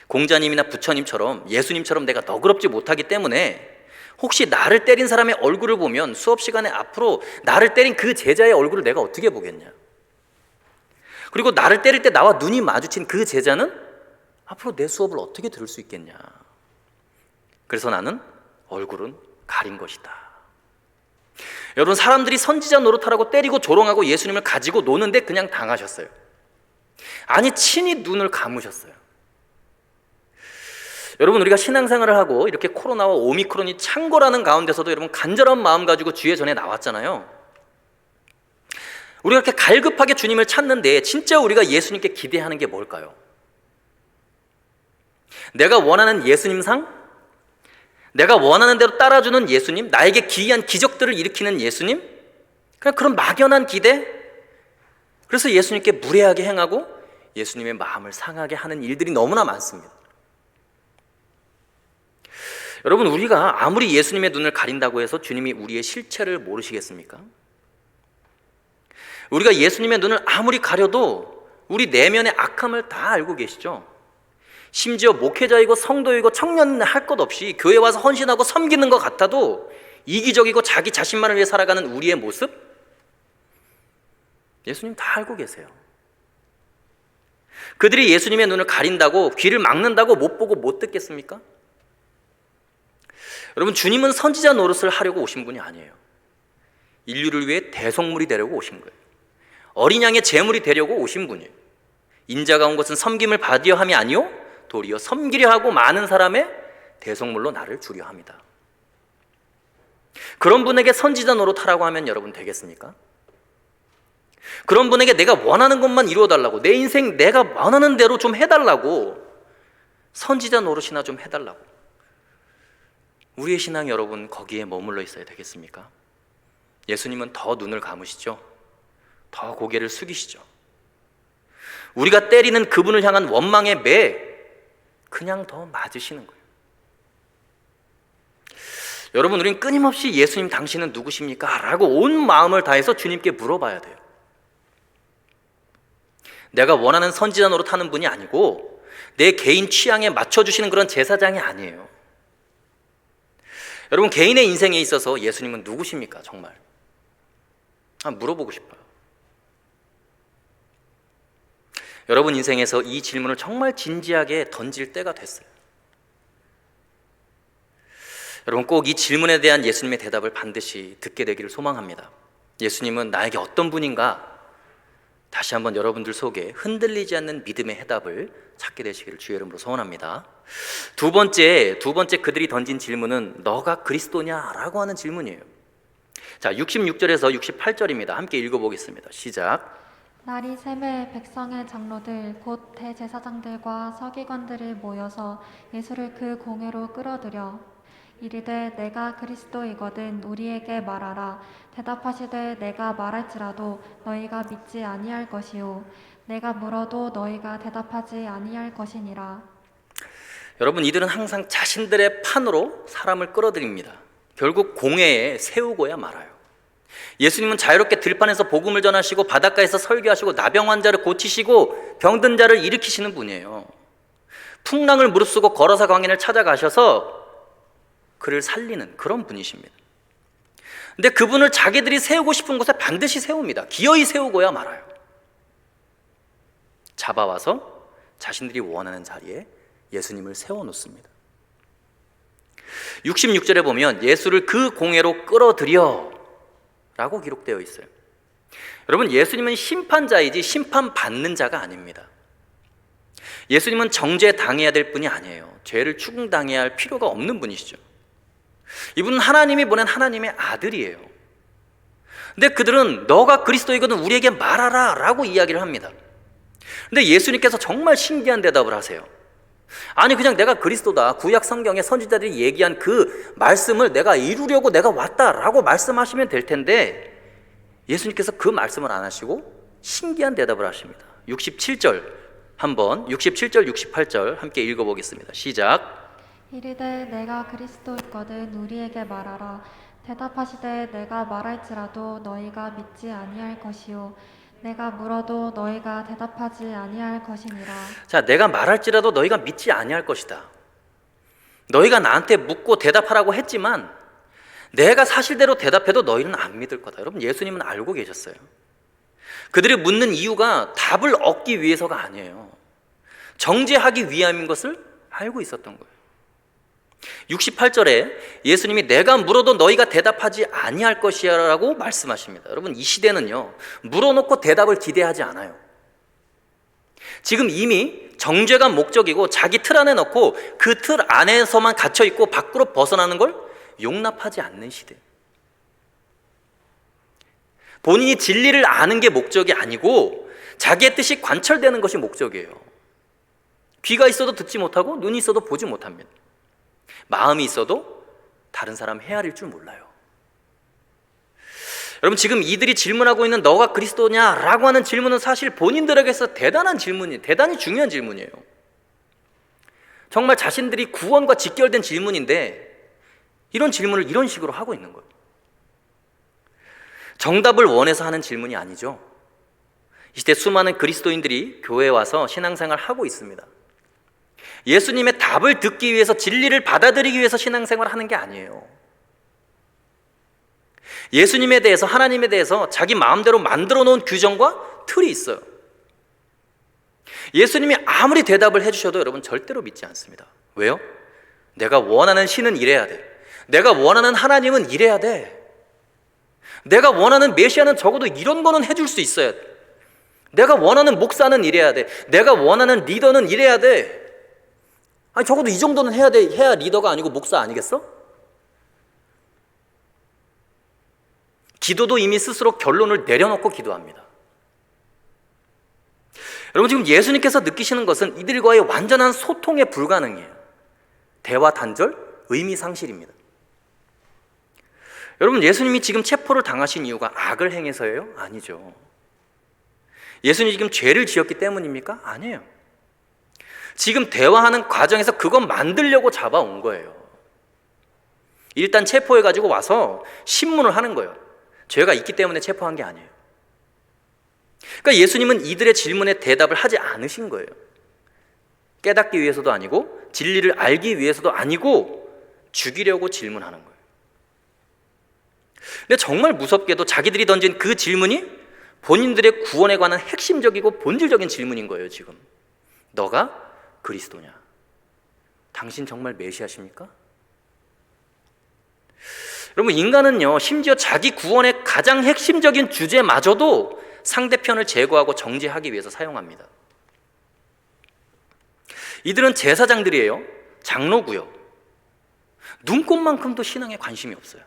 공자님이나 부처님처럼 예수님처럼 내가 너그럽지 못하기 때문에 혹시 나를 때린 사람의 얼굴을 보면 수업 시간에 앞으로 나를 때린 그 제자의 얼굴을 내가 어떻게 보겠냐. 그리고 나를 때릴 때 나와 눈이 마주친 그 제자는 앞으로 내 수업을 어떻게 들을 수 있겠냐. 그래서 나는 얼굴은 가린 것이다. 여러분, 사람들이 선지자 노릇하라고 때리고 조롱하고 예수님을 가지고 노는데 그냥 당하셨어요. 아니, 친히 눈을 감으셨어요. 여러분, 우리가 신앙생활을 하고 이렇게 코로나와 오미크론이 창궐하는 가운데서도 여러분 간절한 마음 가지고 주의 전에 나왔잖아요. 우리가 이렇게 갈급하게 주님을 찾는데 진짜 우리가 예수님께 기대하는 게 뭘까요? 내가 원하는 예수님상? 내가 원하는 대로 따라주는 예수님? 나에게 기이한 기적들을 일으키는 예수님? 그냥 그런 막연한 기대? 그래서 예수님께 무례하게 행하고 예수님의 마음을 상하게 하는 일들이 너무나 많습니다. 여러분, 우리가 아무리 예수님의 눈을 가린다고 해서 주님이 우리의 실체를 모르시겠습니까? 우리가 예수님의 눈을 아무리 가려도 우리 내면의 악함을 다 알고 계시죠? 심지어 목회자이고 성도이고 청년 할 것 없이 교회 와서 헌신하고 섬기는 것 같아도 이기적이고 자기 자신만을 위해 살아가는 우리의 모습? 예수님 다 알고 계세요. 그들이 예수님의 눈을 가린다고 귀를 막는다고 못 보고 못 듣겠습니까? 여러분, 주님은 선지자 노릇을 하려고 오신 분이 아니에요. 인류를 위해 대속물이 되려고 오신 거예요. 어린 양의 제물이 되려고 오신 분이에요. 인자가 온 것은 섬김을 받으려 함이 아니요 도리어 섬기려 하고 많은 사람의 대속물로 나를 주려 합니다. 그런 분에게 선지자 노릇하라고 하면 여러분 되겠습니까? 그런 분에게 내가 원하는 것만 이루어달라고, 내 인생 내가 원하는 대로 좀 해달라고, 선지자 노릇이나 좀 해달라고, 우리의 신앙 여러분 거기에 머물러 있어야 되겠습니까? 예수님은 더 눈을 감으시죠. 더 고개를 숙이시죠. 우리가 때리는 그분을 향한 원망의 매 그냥 더 맞으시는 거예요. 여러분, 우리는 끊임없이 예수님 당신은 누구십니까? 라고 온 마음을 다해서 주님께 물어봐야 돼요. 내가 원하는 선지자 노릇하는 분이 아니고 내 개인 취향에 맞춰주시는 그런 제사장이 아니에요. 여러분, 개인의 인생에 있어서 예수님은 누구십니까? 정말 물어보고 싶어요. 여러분 인생에서 이 질문을 정말 진지하게 던질 때가 됐어요. 여러분, 꼭 이 질문에 대한 예수님의 대답을 반드시 듣게 되기를 소망합니다. 예수님은 나에게 어떤 분인가? 다시 한번 여러분들 속에 흔들리지 않는 믿음의 해답을 찾게 되시기를 주의 이름으로 소원합니다. 두 번째 그들이 던진 질문은 너가 그리스도냐? 라고 하는 질문이에요. 자, 66절에서 68절입니다. 함께 읽어보겠습니다. 시작. 날이 새매 백성의 장로들 곧 대제사장들과 서기관들이 모여서 예수를 그 공회로 끌어들여 이르되 내가 그리스도이거든 우리에게 말하라. 대답하시되 내가 말할지라도 너희가 믿지 아니할 것이요 내가 물어도 너희가 대답하지 아니할 것이니라. 여러분, 이들은 항상 자신들의 판으로 사람을 끌어들입니다. 결국 공회에 세우고야 말아요. 예수님은 자유롭게 들판에서 복음을 전하시고 바닷가에서 설교하시고 나병 환자를 고치시고 병든 자를 일으키시는 분이에요. 풍랑을 무릅쓰고 걸어서 광인을 찾아가셔서 그를 살리는 그런 분이십니다. 근데 그분을 자기들이 세우고 싶은 곳에 반드시 세웁니다. 기어이 세우고야 말아요. 잡아와서 자신들이 원하는 자리에 예수님을 세워놓습니다. 66절에 보면 예수를 그 공회로 끌어들여 라고 기록되어 있어요. 여러분, 예수님은 심판자이지 심판받는 자가 아닙니다. 예수님은 정죄당해야 될 분이 아니에요. 죄를 추궁당해야 할 필요가 없는 분이시죠. 이분은 하나님이 보낸 하나님의 아들이에요. 근데 그들은 너가 그리스도이거든 우리에게 말하라 라고 이야기를 합니다. 근데 예수님께서 정말 신기한 대답을 하세요. 아니, 그냥 내가 그리스도다, 구약 성경에 선지자들이 얘기한 그 말씀을 내가 이루려고 내가 왔다라고 말씀하시면 될 텐데 예수님께서 그 말씀을 안 하시고 신기한 대답을 하십니다. 67절 68절 함께 읽어보겠습니다. 시작. 이르되 내가 그리스도이거든 우리에게 말하라. 대답하시되 내가 말할지라도 너희가 믿지 아니할 것이요 내가 물어도 너희가 대답하지 아니할 것이니라. 자, 내가 말할지라도 너희가 믿지 아니할 것이다. 너희가 나한테 묻고 대답하라고 했지만 내가 사실대로 대답해도 너희는 안 믿을 거다. 여러분, 예수님은 알고 계셨어요. 그들이 묻는 이유가 답을 얻기 위해서가 아니에요. 정죄하기 위함인 것을 알고 있었던 거예요. 68절에 예수님이 내가 물어도 너희가 대답하지 아니할 것이야 라고 말씀하십니다. 여러분, 이 시대는요, 물어놓고 대답을 기대하지 않아요. 지금 이미 정죄가 목적이고 자기 틀 안에 넣고 그 틀 안에서만 갇혀있고 밖으로 벗어나는 걸 용납하지 않는 시대. 본인이 진리를 아는 게 목적이 아니고 자기의 뜻이 관철되는 것이 목적이에요. 귀가 있어도 듣지 못하고 눈이 있어도 보지 못합니다. 마음이 있어도 다른 사람 헤아릴 줄 몰라요. 여러분, 지금 이들이 질문하고 있는 너가 그리스도냐라고 하는 질문은 사실 본인들에게서 대단한 질문이에요. 대단히 중요한 질문이에요. 정말 자신들이 구원과 직결된 질문인데 이런 질문을 이런 식으로 하고 있는 거예요. 정답을 원해서 하는 질문이 아니죠. 이 시대 수많은 그리스도인들이 교회에 와서 신앙생활을 하고 있습니다. 예수님의 답을 듣기 위해서, 진리를 받아들이기 위해서 신앙생활을 하는 게 아니에요. 예수님에 대해서, 하나님에 대해서 자기 마음대로 만들어 놓은 규정과 틀이 있어요. 예수님이 아무리 대답을 해주셔도 여러분 절대로 믿지 않습니다. 왜요? 내가 원하는 신은 이래야 돼. 내가 원하는 하나님은 이래야 돼. 내가 원하는 메시아는 적어도 이런 거는 해줄 수 있어야 돼. 내가 원하는 목사는 이래야 돼. 내가 원하는 리더는 이래야 돼. 아니, 적어도 이 정도는 해야 돼. 해야 리더가 아니고 목사 아니겠어? 기도도 이미 스스로 결론을 내려놓고 기도합니다. 여러분, 지금 예수님께서 느끼시는 것은 이들과의 완전한 소통의 불가능이에요. 대화 단절, 의미 상실입니다. 여러분, 예수님이 지금 체포를 당하신 이유가 악을 행해서예요? 아니죠. 예수님이 지금 죄를 지었기 때문입니까? 아니에요. 지금 대화하는 과정에서 그것 만들려고 잡아온 거예요. 일단 체포해가지고 와서 신문을 하는 거예요. 죄가 있기 때문에 체포한 게 아니에요. 그러니까 예수님은 이들의 질문에 대답을 하지 않으신 거예요. 깨닫기 위해서도 아니고 진리를 알기 위해서도 아니고 죽이려고 질문하는 거예요. 근데 정말 무섭게도 자기들이 던진 그 질문이 본인들의 구원에 관한 핵심적이고 본질적인 질문인 거예요. 지금 너가 그리스도냐? 당신 정말 메시아십니까? 여러분, 인간은요, 심지어 자기 구원의 가장 핵심적인 주제마저도 상대편을 제거하고 정죄하기 위해서 사용합니다. 이들은 제사장들이에요. 장로고요. 눈꽃만큼도 신앙에 관심이 없어요.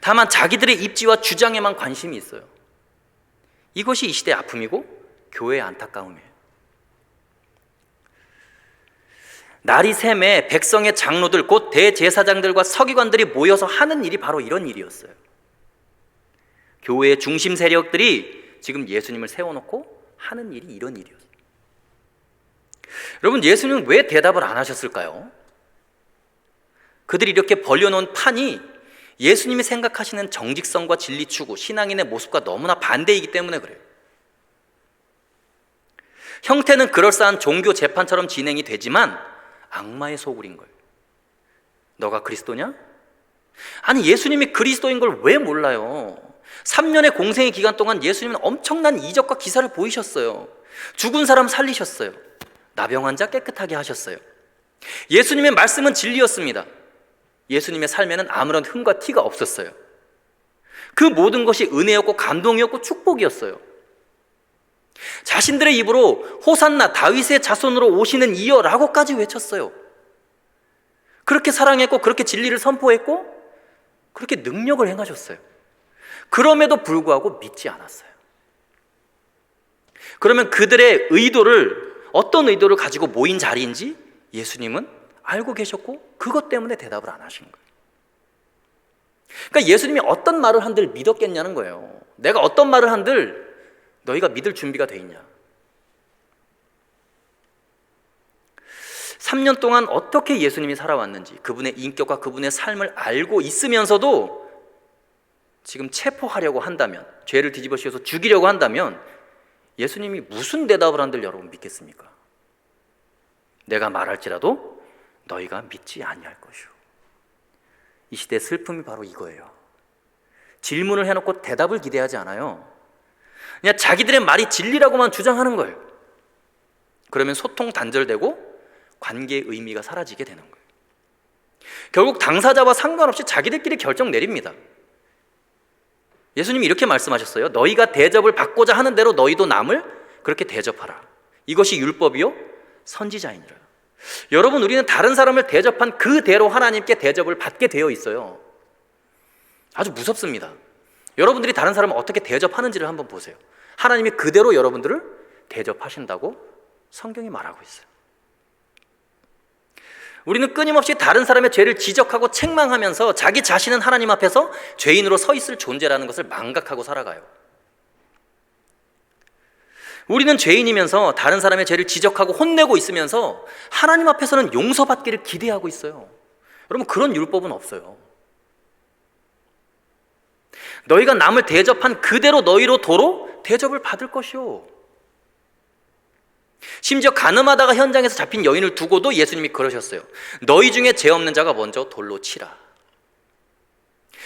다만 자기들의 입지와 주장에만 관심이 있어요. 이것이 이 시대의 아픔이고 교회의 안타까움이에요. 날이 샘에 백성의 장로들, 곧 대제사장들과 서기관들이 모여서 하는 일이 바로 이런 일이었어요. 교회의 중심 세력들이 지금 예수님을 세워놓고 하는 일이 이런 일이었어요. 여러분, 예수님은 왜 대답을 안 하셨을까요? 그들이 이렇게 벌려놓은 판이 예수님이 생각하시는 정직성과 진리 추구, 신앙인의 모습과 너무나 반대이기 때문에 그래요. 형태는 그럴싸한 종교 재판처럼 진행이 되지만 악마의 소굴인 거예요. 너가 그리스도냐? 아니, 예수님이 그리스도인 걸 왜 몰라요? 3년의 공생의 기간 동안 예수님은 엄청난 이적과 기사를 보이셨어요. 죽은 사람 살리셨어요. 나병 환자 깨끗하게 하셨어요. 예수님의 말씀은 진리였습니다. 예수님의 삶에는 아무런 흠과 티가 없었어요. 그 모든 것이 은혜였고 감동이었고 축복이었어요. 자신들의 입으로 호산나 다윗의 자손으로 오시는 이여 라고까지 외쳤어요. 그렇게 사랑했고 그렇게 진리를 선포했고 그렇게 능력을 행하셨어요. 그럼에도 불구하고 믿지 않았어요. 그러면 그들의 의도를, 어떤 의도를 가지고 모인 자리인지 예수님은 알고 계셨고 그것 때문에 대답을 안 하신 거예요. 그러니까 예수님이 어떤 말을 한들 믿었겠냐는 거예요. 내가 어떤 말을 한들 너희가 믿을 준비가 돼 있냐. 3년 동안 어떻게 예수님이 살아왔는지, 그분의 인격과 그분의 삶을 알고 있으면서도 지금 체포하려고 한다면, 죄를 뒤집어 씌워서 죽이려고 한다면 예수님이 무슨 대답을 한들 여러분 믿겠습니까? 내가 말할지라도 너희가 믿지 아니할 것이오. 이 시대의 슬픔이 바로 이거예요. 질문을 해놓고 대답을 기대하지 않아요. 그냥 자기들의 말이 진리라고만 주장하는 거예요. 그러면 소통 단절되고 관계의 의미가 사라지게 되는 거예요. 결국 당사자와 상관없이 자기들끼리 결정 내립니다. 예수님이 이렇게 말씀하셨어요. 너희가 대접을 받고자 하는 대로 너희도 남을 그렇게 대접하라. 이것이 율법이요 선지자이니라. 여러분, 우리는 다른 사람을 대접한 그대로 하나님께 대접을 받게 되어 있어요. 아주 무섭습니다. 여러분들이 다른 사람을 어떻게 대접하는지를 한번 보세요. 하나님이 그대로 여러분들을 대접하신다고 성경이 말하고 있어요. 우리는 끊임없이 다른 사람의 죄를 지적하고 책망하면서 자기 자신은 하나님 앞에서 죄인으로 서 있을 존재라는 것을 망각하고 살아가요. 우리는 죄인이면서 다른 사람의 죄를 지적하고 혼내고 있으면서 하나님 앞에서는 용서받기를 기대하고 있어요. 여러분, 그런 율법은 없어요. 너희가 남을 대접한 그대로 너희로 도로 대접을 받을 것이요. 심지어 가늠하다가 현장에서 잡힌 여인을 두고도 예수님이 그러셨어요. 너희 중에 죄 없는 자가 먼저 돌로 치라.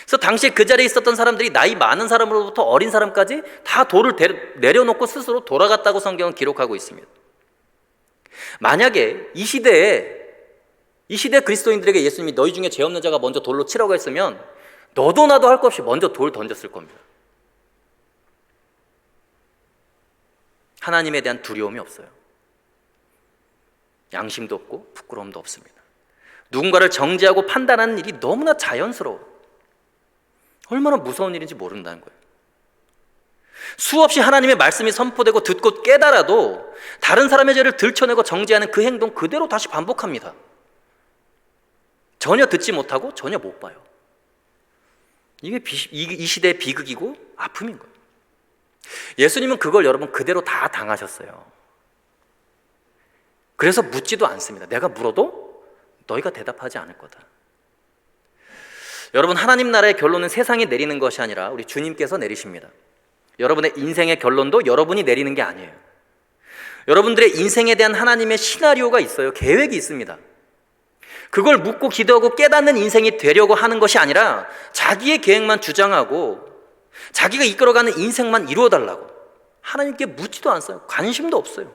그래서 당시에 그 자리에 있었던 사람들이 나이 많은 사람으로부터 어린 사람까지 다 돌을 내려놓고 스스로 돌아갔다고 성경은 기록하고 있습니다. 만약에 이 시대 그리스도인들에게 예수님이 너희 중에 죄 없는 자가 먼저 돌로 치라고 했으면 너도 나도 할 것 없이 먼저 돌 던졌을 겁니다. 하나님에 대한 두려움이 없어요. 양심도 없고 부끄러움도 없습니다. 누군가를 정죄하고 판단하는 일이 너무나 자연스러워. 얼마나 무서운 일인지 모른다는 거예요. 수없이 하나님의 말씀이 선포되고 듣고 깨달아도 다른 사람의 죄를 들춰내고 정죄하는 그 행동 그대로 다시 반복합니다. 전혀 듣지 못하고 전혀 못 봐요. 이게 이 시대의 비극이고 아픔인 거예요. 예수님은 그걸 여러분 그대로 다 당하셨어요. 그래서 묻지도 않습니다. 내가 물어도 너희가 대답하지 않을 거다. 여러분, 하나님 나라의 결론은 세상이 내리는 것이 아니라 우리 주님께서 내리십니다. 여러분의 인생의 결론도 여러분이 내리는 게 아니에요. 여러분들의 인생에 대한 하나님의 시나리오가 있어요. 계획이 있습니다. 그걸 묻고 기도하고 깨닫는 인생이 되려고 하는 것이 아니라 자기의 계획만 주장하고 자기가 이끌어가는 인생만 이루어달라고 하나님께 묻지도 않아요. 관심도 없어요.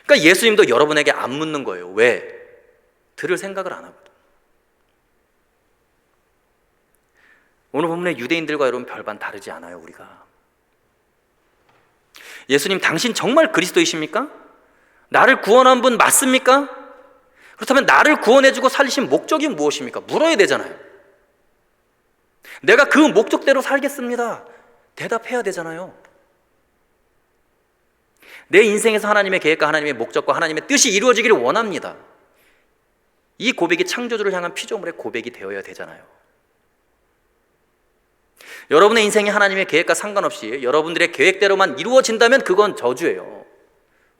그러니까 예수님도 여러분에게 안 묻는 거예요. 왜? 들을 생각을 안 하고. 오늘 본문의 유대인들과 여러분 별반 다르지 않아요. 우리가 예수님, 당신 정말 그리스도이십니까? 나를 구원한 분 맞습니까? 그렇다면 나를 구원해주고 살리신 목적이 무엇입니까? 물어야 되잖아요. 내가 그 목적대로 살겠습니다. 대답해야 되잖아요. 내 인생에서 하나님의 계획과 하나님의 목적과 하나님의 뜻이 이루어지기를 원합니다. 이 고백이 창조주를 향한 피조물의 고백이 되어야 되잖아요. 여러분의 인생이 하나님의 계획과 상관없이 여러분들의 계획대로만 이루어진다면 그건 저주예요.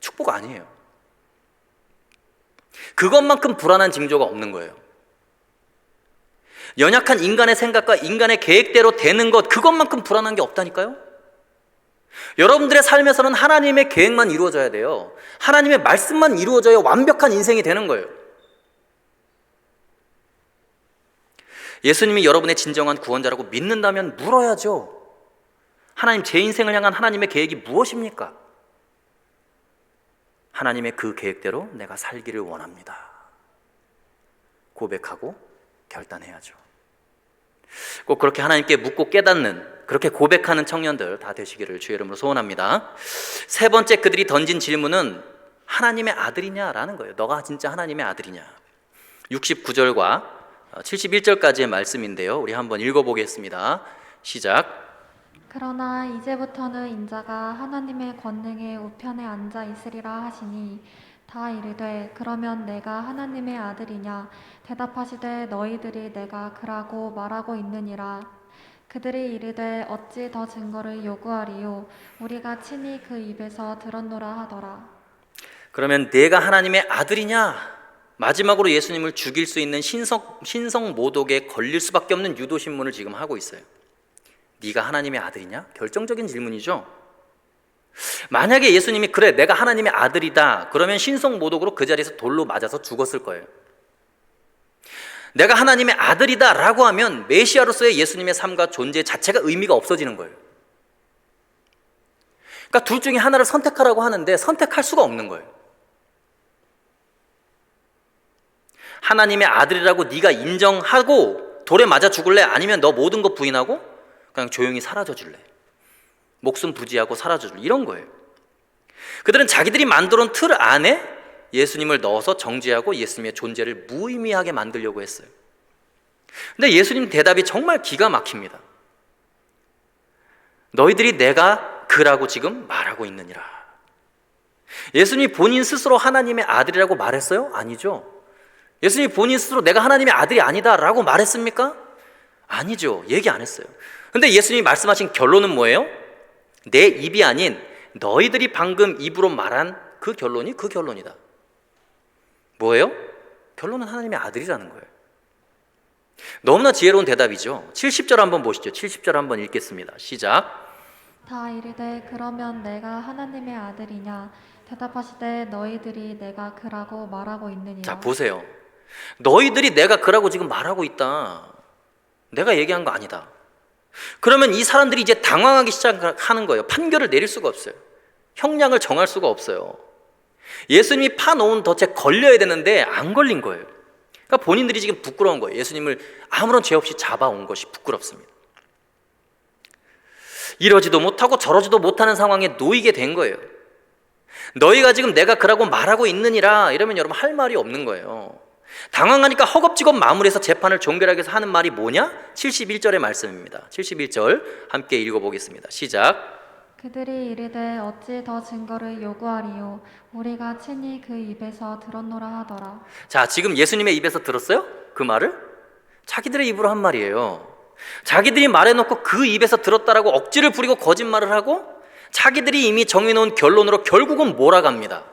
축복 아니에요. 그것만큼 불안한 징조가 없는 거예요. 연약한 인간의 생각과 인간의 계획대로 되는 것, 그것만큼 불안한 게 없다니까요. 여러분들의 삶에서는 하나님의 계획만 이루어져야 돼요. 하나님의 말씀만 이루어져야 완벽한 인생이 되는 거예요. 예수님이 여러분의 진정한 구원자라고 믿는다면 물어야죠. 하나님, 제 인생을 향한 하나님의 계획이 무엇입니까? 하나님의 그 계획대로 내가 살기를 원합니다. 고백하고 결단해야죠. 꼭 그렇게 하나님께 묻고 깨닫는, 그렇게 고백하는 청년들 다 되시기를 주의 이름으로 소원합니다. 세 번째, 그들이 던진 질문은 하나님의 아들이냐라는 거예요. 너가 진짜 하나님의 아들이냐. 69절과 71절까지의 말씀인데요, 우리 한번 읽어보겠습니다. 시작. 그러나 이제부터는 인자가 하나님의 권능의 우편에 앉아 있으리라 하시니 다 이르되 그러면 내가 하나님의 아들이냐 대답하시되 너희들이 내가 그라고 말하고 있느니라. 그들이 이르되 어찌 더 증거를 요구하리요 우리가 친히 그 입에서 들었노라 하더라. 그러면 내가 하나님의 아들이냐? 마지막으로 예수님을 죽일 수 있는 신성 모독에 걸릴 수밖에 없는 유도 신문을 지금 하고 있어요. 네가 하나님의 아들이냐? 결정적인 질문이죠. 만약에 예수님이 그래 내가 하나님의 아들이다 그러면 신성 모독으로 그 자리에서 돌로 맞아서 죽었을 거예요. 내가 하나님의 아들이다 라고 하면 메시아로서의 예수님의 삶과 존재 자체가 의미가 없어지는 거예요. 그러니까 둘 중에 하나를 선택하라고 하는데 선택할 수가 없는 거예요. 하나님의 아들이라고 네가 인정하고 돌에 맞아 죽을래? 아니면 너 모든 거 부인하고 그냥 조용히 사라져 줄래? 목숨 부지하고 사라져 줄래? 이런 거예요. 그들은 자기들이 만들어 놓은 틀 안에 예수님을 넣어서 정죄하고 예수님의 존재를 무의미하게 만들려고 했어요. 근데 예수님 대답이 정말 기가 막힙니다. 너희들이 내가 그라고 지금 말하고 있느니라. 예수님이 본인 스스로 하나님의 아들이라고 말했어요? 아니죠. 예수님이 본인 스스로 내가 하나님의 아들이 아니다 라고 말했습니까? 아니죠. 얘기 안 했어요. 근데 예수님이 말씀하신 결론은 뭐예요? 내 입이 아닌 너희들이 방금 입으로 말한 그 결론이 그 결론이다. 뭐예요? 결론은 하나님의 아들이라는 거예요. 너무나 지혜로운 대답이죠. 70절 한번 보시죠. 70절 한번 읽겠습니다. 시작. 다 이르되 그러면 내가 하나님의 아들이냐 대답하시되 너희들이 내가 그라고 말하고 있느니라. 자, 보세요. 너희들이 내가 그라고 지금 말하고 있다. 내가 얘기한 거 아니다. 그러면 이 사람들이 이제 당황하기 시작하는 거예요. 판결을 내릴 수가 없어요. 형량을 정할 수가 없어요. 예수님이 파놓은 덫에 걸려야 되는데 안 걸린 거예요. 그러니까 본인들이 지금 부끄러운 거예요. 예수님을 아무런 죄 없이 잡아온 것이 부끄럽습니다. 이러지도 못하고 저러지도 못하는 상황에 놓이게 된 거예요. 너희가 지금 내가 그라고 말하고 있느니라 이러면 여러분 할 말이 없는 거예요. 당황하니까 허겁지겁 마무리해서 재판을 종결하기 위해서 하는 말이 뭐냐? 71절의 말씀입니다. 71절 함께 읽어보겠습니다. 시작. 그들이 이르되 어찌 더 증거를 요구하리요 우리가 친히 그 입에서 들었노라 하더라. 자, 지금 예수님의 입에서 들었어요? 그 말을? 자기들의 입으로 한 말이에요. 자기들이 말해놓고 그 입에서 들었다라고 억지를 부리고 거짓말을 하고 자기들이 이미 정해놓은 결론으로 결국은 몰아갑니다.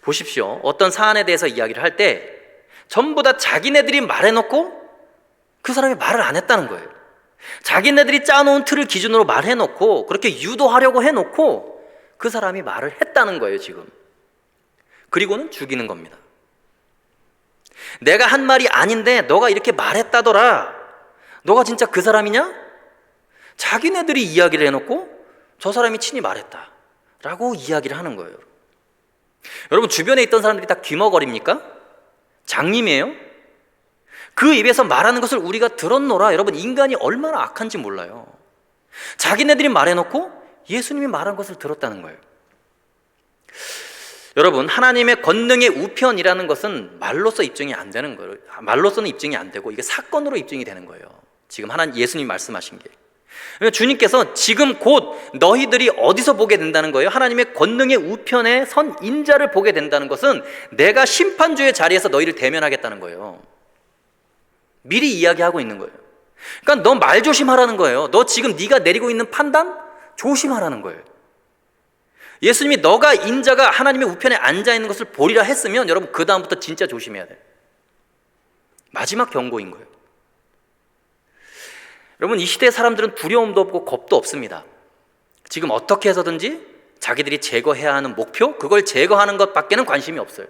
보십시오. 어떤 사안에 대해서 이야기를 할 때 전부 다 자기네들이 말해놓고 그 사람이 말을 안 했다는 거예요. 자기네들이 짜놓은 틀을 기준으로 말해놓고 그렇게 유도하려고 해놓고 그 사람이 말을 했다는 거예요 지금. 그리고는 죽이는 겁니다. 내가 한 말이 아닌데 너가 이렇게 말했다더라. 너가 진짜 그 사람이냐? 자기네들이 이야기를 해놓고 저 사람이 친히 말했다 라고 이야기를 하는 거예요. 여러분 주변에 있던 사람들이 다 귀머거립니까? 장님이에요? 그 입에서 말하는 것을 우리가 들었노라. 여러분 인간이 얼마나 악한지 몰라요. 자기네들이 말해놓고 예수님이 말한 것을 들었다는 거예요. 여러분 하나님의 권능의 우편이라는 것은 말로서 입증이 안 되는 거예요. 말로서는 입증이 안 되고 이게 사건으로 입증이 되는 거예요. 지금 예수님이 말씀하신 게. 주님께서 지금 곧 너희들이 어디서 보게 된다는 거예요? 하나님의 권능의 우편에 선 인자를 보게 된다는 것은 내가 심판주의 자리에서 너희를 대면하겠다는 거예요. 미리 이야기하고 있는 거예요. 그러니까 너 말 조심하라는 거예요. 너 지금 네가 내리고 있는 판단 조심하라는 거예요. 예수님이 너가 인자가 하나님의 우편에 앉아 있는 것을 보리라 했으면 여러분 그 다음부터 진짜 조심해야 돼요. 마지막 경고인 거예요. 여러분 이 시대의 사람들은 두려움도 없고 겁도 없습니다. 지금 어떻게 해서든지 자기들이 제거해야 하는 목표, 그걸 제거하는 것밖에는 관심이 없어요.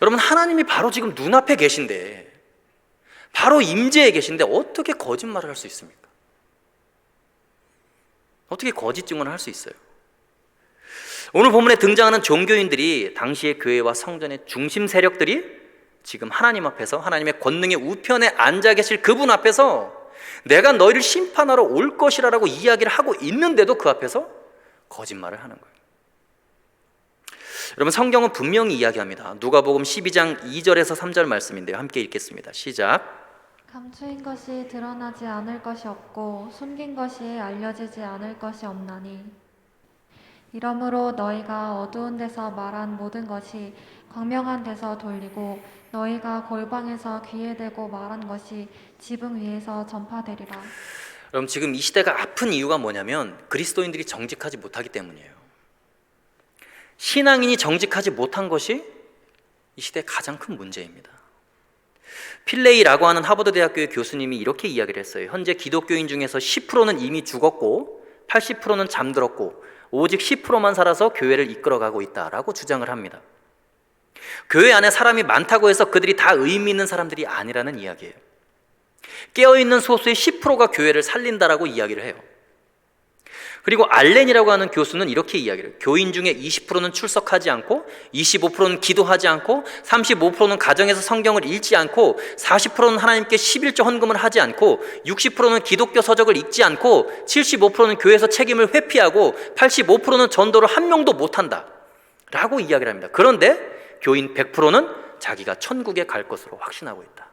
여러분 하나님이 바로 지금 눈앞에 계신데, 바로 임재에 계신데 어떻게 거짓말을 할 수 있습니까? 어떻게 거짓 증언을 할 수 있어요? 오늘 본문에 등장하는 종교인들이 당시의 교회와 성전의 중심 세력들이 지금 하나님 앞에서 하나님의 권능의 우편에 앉아 계실 그분 앞에서 내가 너희를 심판하러 올 것이라고 이야기를 하고 있는데도 그 앞에서 거짓말을 하는 거예요. 여러분 성경은 분명히 이야기합니다. 누가복음 12장 2절에서 3절 말씀인데요. 함께 읽겠습니다. 시작. 감추인 것이 드러나지 않을 것이 없고 숨긴 것이 알려지지 않을 것이 없나니 이러므로 너희가 어두운 데서 말한 모든 것이 광명한 데서 돌리고 너희가 골방에서 귀에 대고 말한 것이 지붕 위에서 전파되리라. 여러분 지금 이 시대가 아픈 이유가 뭐냐면 그리스도인들이 정직하지 못하기 때문이에요. 신앙인이 정직하지 못한 것이 이 시대의 가장 큰 문제입니다. 필레이라고 하는 하버드 대학교의 교수님이 이렇게 이야기를 했어요. 현재 기독교인 중에서 10%는 이미 죽었고 80%는 잠들었고 오직 10%만 살아서 교회를 이끌어가고 있다라고 주장을 합니다. 교회 안에 사람이 많다고 해서 그들이 다 의미 있는 사람들이 아니라는 이야기예요. 깨어있는 소수의 10%가 교회를 살린다라고 이야기를 해요. 그리고 알렌이라고 하는 교수는 이렇게 이야기를 해요. 교인 중에 20%는 출석하지 않고 25%는 기도하지 않고 35%는 가정에서 성경을 읽지 않고 40%는 하나님께 11조 헌금을 하지 않고 60%는 기독교 서적을 읽지 않고 75%는 교회에서 책임을 회피하고 85%는 전도를 한 명도 못한다 라고 이야기를 합니다. 그런데 교인 100%는 자기가 천국에 갈 것으로 확신하고 있다.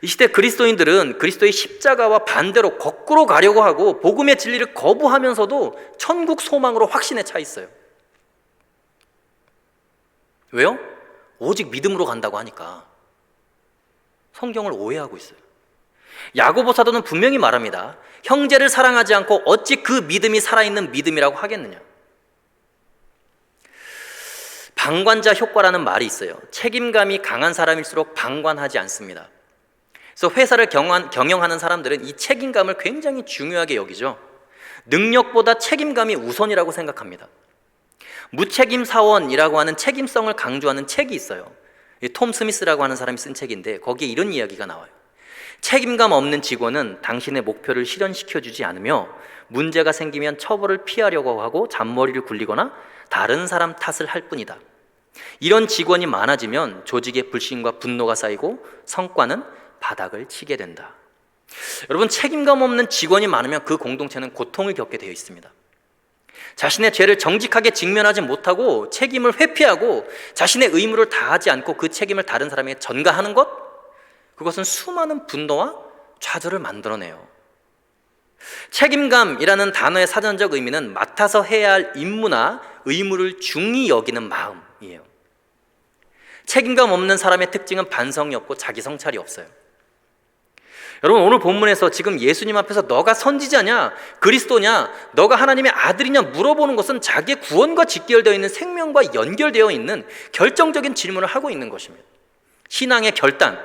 이 시대 그리스도인들은 그리스도의 십자가와 반대로 거꾸로 가려고 하고 복음의 진리를 거부하면서도 천국 소망으로 확신에 차 있어요. 왜요? 오직 믿음으로 간다고 하니까. 성경을 오해하고 있어요. 야고보 사도는 분명히 말합니다. 형제를 사랑하지 않고 어찌 그 믿음이 살아있는 믿음이라고 하겠느냐. 방관자 효과라는 말이 있어요. 책임감이 강한 사람일수록 방관하지 않습니다. 그래서 회사를 경영하는 사람들은 이 책임감을 굉장히 중요하게 여기죠. 능력보다 책임감이 우선이라고 생각합니다. 무책임 사원이라고 하는 책임성을 강조하는 책이 있어요. 톰 스미스라고 하는 사람이 쓴 책인데 거기에 이런 이야기가 나와요. 책임감 없는 직원은 당신의 목표를 실현시켜주지 않으며 문제가 생기면 처벌을 피하려고 하고 잔머리를 굴리거나 다른 사람 탓을 할 뿐이다. 이런 직원이 많아지면 조직의 불신과 분노가 쌓이고 성과는 바닥을 치게 된다. 여러분 책임감 없는 직원이 많으면 그 공동체는 고통을 겪게 되어 있습니다. 자신의 죄를 정직하게 직면하지 못하고 책임을 회피하고 자신의 의무를 다하지 않고 그 책임을 다른 사람에게 전가하는 것, 그것은 수많은 분노와 좌절을 만들어내요. 책임감이라는 단어의 사전적 의미는 맡아서 해야 할 임무나 의무를 중히 여기는 마음이에요. 책임감 없는 사람의 특징은 반성이 없고 자기 성찰이 없어요. 여러분 오늘 본문에서 지금 예수님 앞에서 너가 선지자냐 그리스도냐 너가 하나님의 아들이냐 물어보는 것은 자기의 구원과 직결되어 있는 생명과 연결되어 있는 결정적인 질문을 하고 있는 것입니다. 신앙의 결단,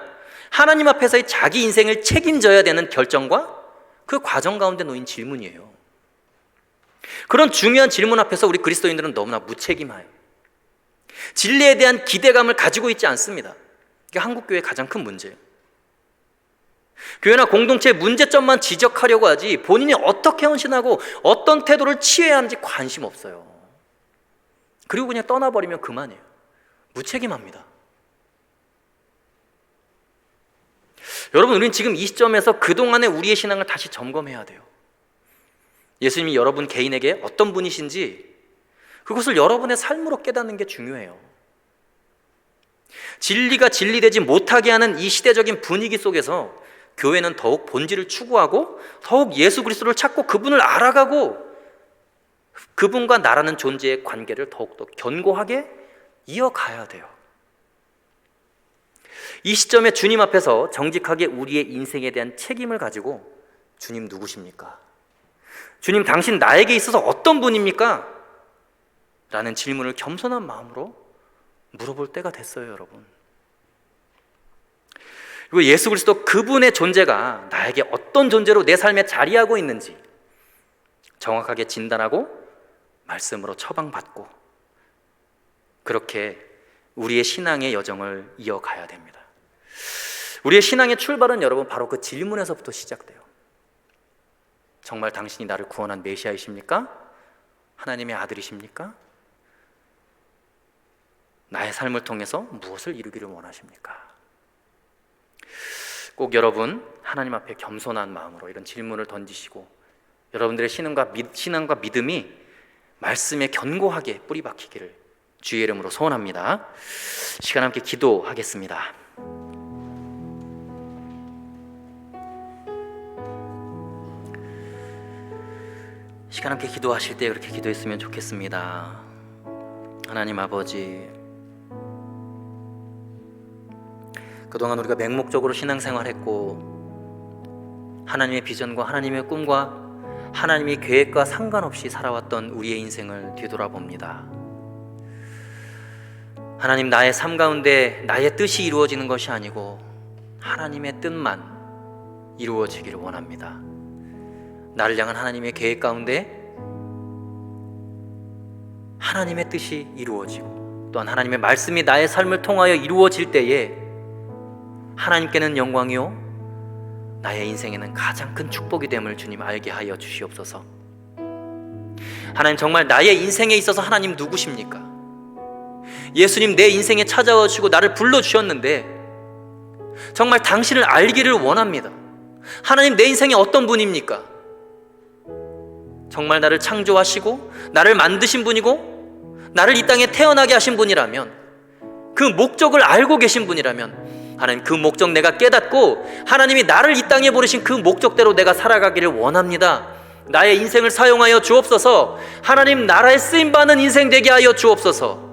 하나님 앞에서의 자기 인생을 책임져야 되는 결정과 그 과정 가운데 놓인 질문이에요. 그런 중요한 질문 앞에서 우리 그리스도인들은 너무나 무책임해요. 진리에 대한 기대감을 가지고 있지 않습니다. 이게 한국교회의 가장 큰 문제예요. 교회나 공동체의 문제점만 지적하려고 하지 본인이 어떻게 헌신하고 어떤 태도를 취해야 하는지 관심 없어요. 그리고 그냥 떠나버리면 그만이에요. 무책임합니다. 여러분, 우리는 지금 이 시점에서 그동안의 우리의 신앙을 다시 점검해야 돼요. 예수님이 여러분 개인에게 어떤 분이신지 그것을 여러분의 삶으로 깨닫는 게 중요해요. 진리가 진리되지 못하게 하는 이 시대적인 분위기 속에서 교회는 더욱 본질을 추구하고 더욱 예수 그리스도를 찾고 그분을 알아가고 그분과 나라는 존재의 관계를 더욱더 견고하게 이어가야 돼요. 이 시점에 주님 앞에서 정직하게 우리의 인생에 대한 책임을 가지고 주님 누구십니까? 주님 당신 나에게 있어서 어떤 분입니까? 라는 질문을 겸손한 마음으로 물어볼 때가 됐어요, 여러분. 그리고 예수 그리스도 그분의 존재가 나에게 어떤 존재로 내 삶에 자리하고 있는지 정확하게 진단하고 말씀으로 처방받고 그렇게 우리의 신앙의 여정을 이어가야 됩니다. 우리의 신앙의 출발은 여러분 바로 그 질문에서부터 시작돼요. 정말 당신이 나를 구원한 메시아이십니까? 하나님의 아들이십니까? 나의 삶을 통해서 무엇을 이루기를 원하십니까? 꼭 여러분 하나님 앞에 겸손한 마음으로 이런 질문을 던지시고 여러분들의 신앙과 믿음이 말씀에 견고하게 뿌리 박히기를 주의 이름으로 소원합니다. 시간 함께 기도하겠습니다. 시간 함께 기도하실 때 그렇게 기도했으면 좋겠습니다. 하나님 아버지, 그동안 우리가 맹목적으로 신앙생활했고 하나님의 비전과 하나님의 꿈과 하나님의 계획과 상관없이 살아왔던 우리의 인생을 뒤돌아봅니다. 하나님, 나의 삶 가운데 나의 뜻이 이루어지는 것이 아니고 하나님의 뜻만 이루어지기를 원합니다. 나를 향한 하나님의 계획 가운데 하나님의 뜻이 이루어지고 또한 하나님의 말씀이 나의 삶을 통하여 이루어질 때에 하나님께는 영광이요 나의 인생에는 가장 큰 축복이 됨을 주님 알게 하여 주시옵소서. 하나님, 정말 나의 인생에 있어서 하나님 누구십니까? 예수님 내 인생에 찾아와 주시고 나를 불러주셨는데 정말 당신을 알기를 원합니다. 하나님, 내 인생에 어떤 분입니까? 정말 나를 창조하시고 나를 만드신 분이고 나를 이 땅에 태어나게 하신 분이라면, 그 목적을 알고 계신 분이라면 하나님, 그 목적 내가 깨닫고 하나님이 나를 이 땅에 보내신 그 목적대로 내가 살아가기를 원합니다. 나의 인생을 사용하여 주옵소서. 하나님 나라에 쓰임받는 인생 되게 하여 주옵소서.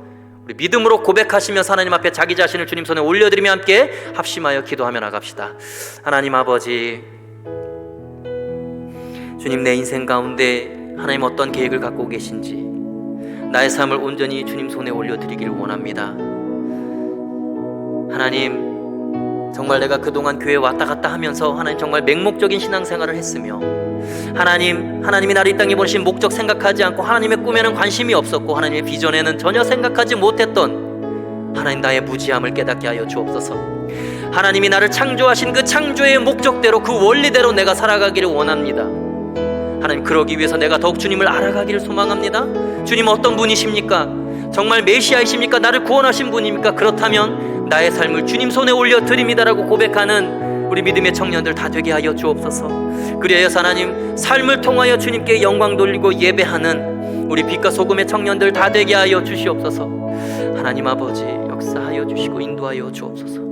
우리 믿음으로 고백하시면서 하나님 앞에 자기 자신을 주님 손에 올려드리며 함께 합심하여 기도하며 나갑시다. 하나님 아버지, 주님 내 인생 가운데 하나님 어떤 계획을 갖고 계신지 나의 삶을 온전히 주님 손에 올려드리기를 원합니다. 하나님, 정말 내가 그동안 교회 왔다 갔다 하면서 하나님 정말 맹목적인 신앙생활을 했으며 하나님이 나를 이 땅에 보내신 목적 생각하지 않고 하나님의 꿈에는 관심이 없었고 하나님의 비전에는 전혀 생각하지 못했던 하나님 나의 무지함을 깨닫게 하여 주옵소서. 하나님이 나를 창조하신 그 창조의 목적대로 그 원리대로 내가 살아가기를 원합니다. 하나님, 그러기 위해서 내가 더욱 주님을 알아가기를 소망합니다. 주님 어떤 분이십니까? 정말 메시아이십니까? 나를 구원하신 분입니까? 그렇다면 나의 삶을 주님 손에 올려드립니다라고 고백하는 우리 믿음의 청년들 다 되게 하여 주옵소서. 그리하여서 하나님, 삶을 통하여 주님께 영광 돌리고 예배하는 우리 빛과 소금의 청년들 다 되게 하여 주시옵소서. 하나님 아버지, 역사하여 주시고 인도하여 주옵소서.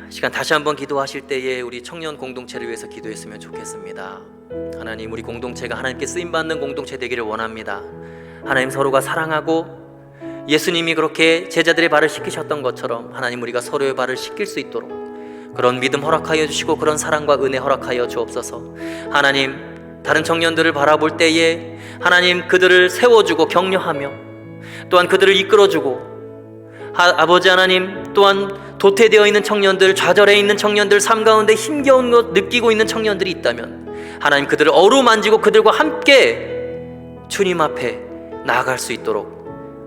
시간 다시 한번 기도하실 때에 우리 청년 공동체를 위해서 기도했으면 좋겠습니다. 하나님, 우리 공동체가 하나님께 쓰임받는 공동체 되기를 원합니다. 하나님, 서로가 사랑하고 예수님이 그렇게 제자들의 발을 씻기셨던 것처럼 하나님, 우리가 서로의 발을 씻길 수 있도록 그런 믿음 허락하여 주시고 그런 사랑과 은혜 허락하여 주옵소서. 하나님, 다른 청년들을 바라볼 때에 하나님 그들을 세워주고 격려하며 또한 그들을 이끌어주고 아버지 하나님, 또한 도태되어 있는 청년들, 좌절해 있는 청년들, 삶 가운데 힘겨운 것 느끼고 있는 청년들이 있다면 하나님 그들을 어루만지고 그들과 함께 주님 앞에 나아갈 수 있도록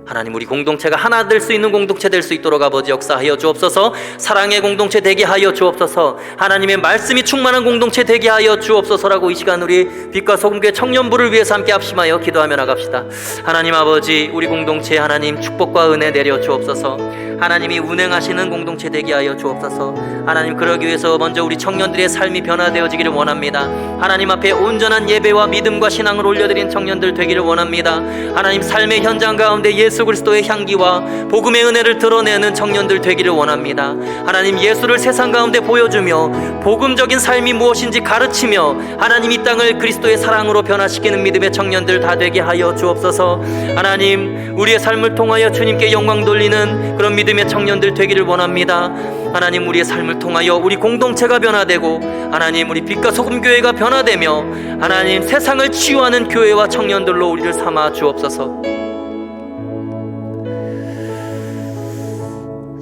하나님, 우리 공동체가 하나 될 수 있는 공동체 될 수 있도록 아버지 역사하여 주옵소서. 사랑의 공동체 되게 하여 주옵소서. 하나님의 말씀이 충만한 공동체 되게 하여 주옵소서라고 이 시간 우리 빛과 소금교회 청년부를 위해서 함께 합심하여 기도하며 나갑시다. 하나님 아버지, 우리 공동체에 하나님 축복과 은혜 내려 주옵소서. 하나님이 운행하시는 공동체 되게 하여 주옵소서. 하나님, 그러기 위해서 먼저 우리 청년들의 삶이 변화되어지기를 원합니다. 하나님 앞에 온전한 예배와 믿음과 신앙을 올려드린 청년들 되기를 원합니다. 하나님, 삶의 현장 가운데 예수 그리스도의 향기와 복음의 은혜를 드러내는 청년들 되기를 원합니다. 하나님, 예수를 세상 가운데 보여주며 복음적인 삶이 무엇인지 가르치며 하나님, 이 땅을 그리스도의 사랑으로 변화시키는 믿음의 청년들 다 되게 하여 주옵소서. 하나님, 우리의 삶을 통하여 주님께 영광 돌리는 그런 믿음의 청년들 되기를 원합니다. 하나님, 우리의 삶을 통하여 우리 공동체가 변화되고 하나님, 우리 빛과 소금 교회가 변화되며 하나님, 세상을 치유하는 교회와 청년들로 우리를 삼아 주옵소서.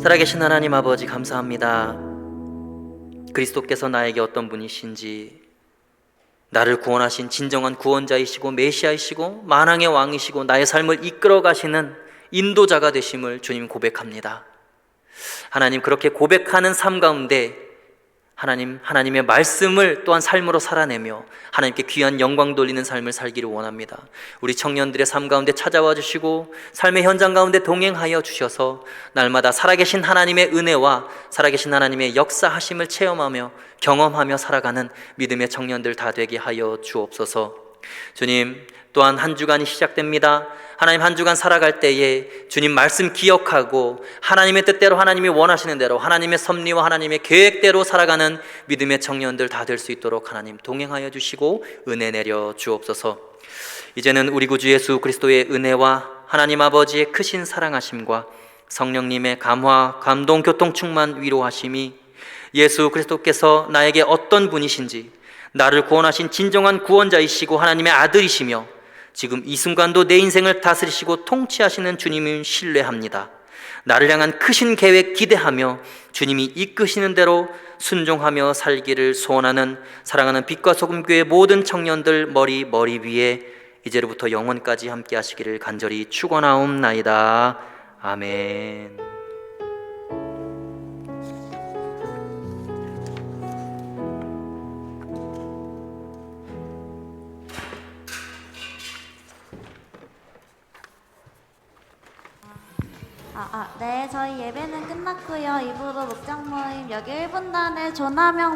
살아계신 하나님 아버지, 감사합니다. 그리스도께서 나에게 어떤 분이신지, 나를 구원하신 진정한 구원자이시고 메시아이시고 만왕의 왕이시고 나의 삶을 이끌어 가시는 인도자가 되심을 주님 고백합니다. 하나님, 그렇게 고백하는 삶 가운데 하나님, 하나님의 말씀을 또한 삶으로 살아내며 하나님께 귀한 영광 돌리는 삶을 살기를 원합니다. 우리 청년들의 삶 가운데 찾아와 주시고 삶의 현장 가운데 동행하여 주셔서 날마다 살아계신 하나님의 은혜와 살아계신 하나님의 역사하심을 체험하며 경험하며 살아가는 믿음의 청년들 다 되게 하여 주옵소서. 주님, 또한 한 주간이 시작됩니다. 하나님, 한 주간 살아갈 때에 주님 말씀 기억하고 하나님의 뜻대로, 하나님이 원하시는 대로, 하나님의 섭리와 하나님의 계획대로 살아가는 믿음의 청년들 다 될 수 있도록 하나님 동행하여 주시고 은혜 내려 주옵소서. 이제는 우리 구주 예수 그리스도의 은혜와 하나님 아버지의 크신 사랑하심과 성령님의 감화, 감동, 교통, 충만, 위로하심이 예수 그리스도께서 나에게 어떤 분이신지, 나를 구원하신 진정한 구원자이시고 하나님의 아들이시며 지금 이 순간도 내 인생을 다스리시고 통치하시는 주님을 신뢰합니다. 나를 향한 크신 계획 기대하며 주님이 이끄시는 대로 순종하며 살기를 소원하는 사랑하는 빛과 소금 교회 모든 청년들 머리 위에 이제로부터 영원까지 함께 하시기를 간절히 축원하옵나이다. 아멘. 네, 저희 예배는 끝났고요. 입으로 목장 모임 여기 1분단의 조남영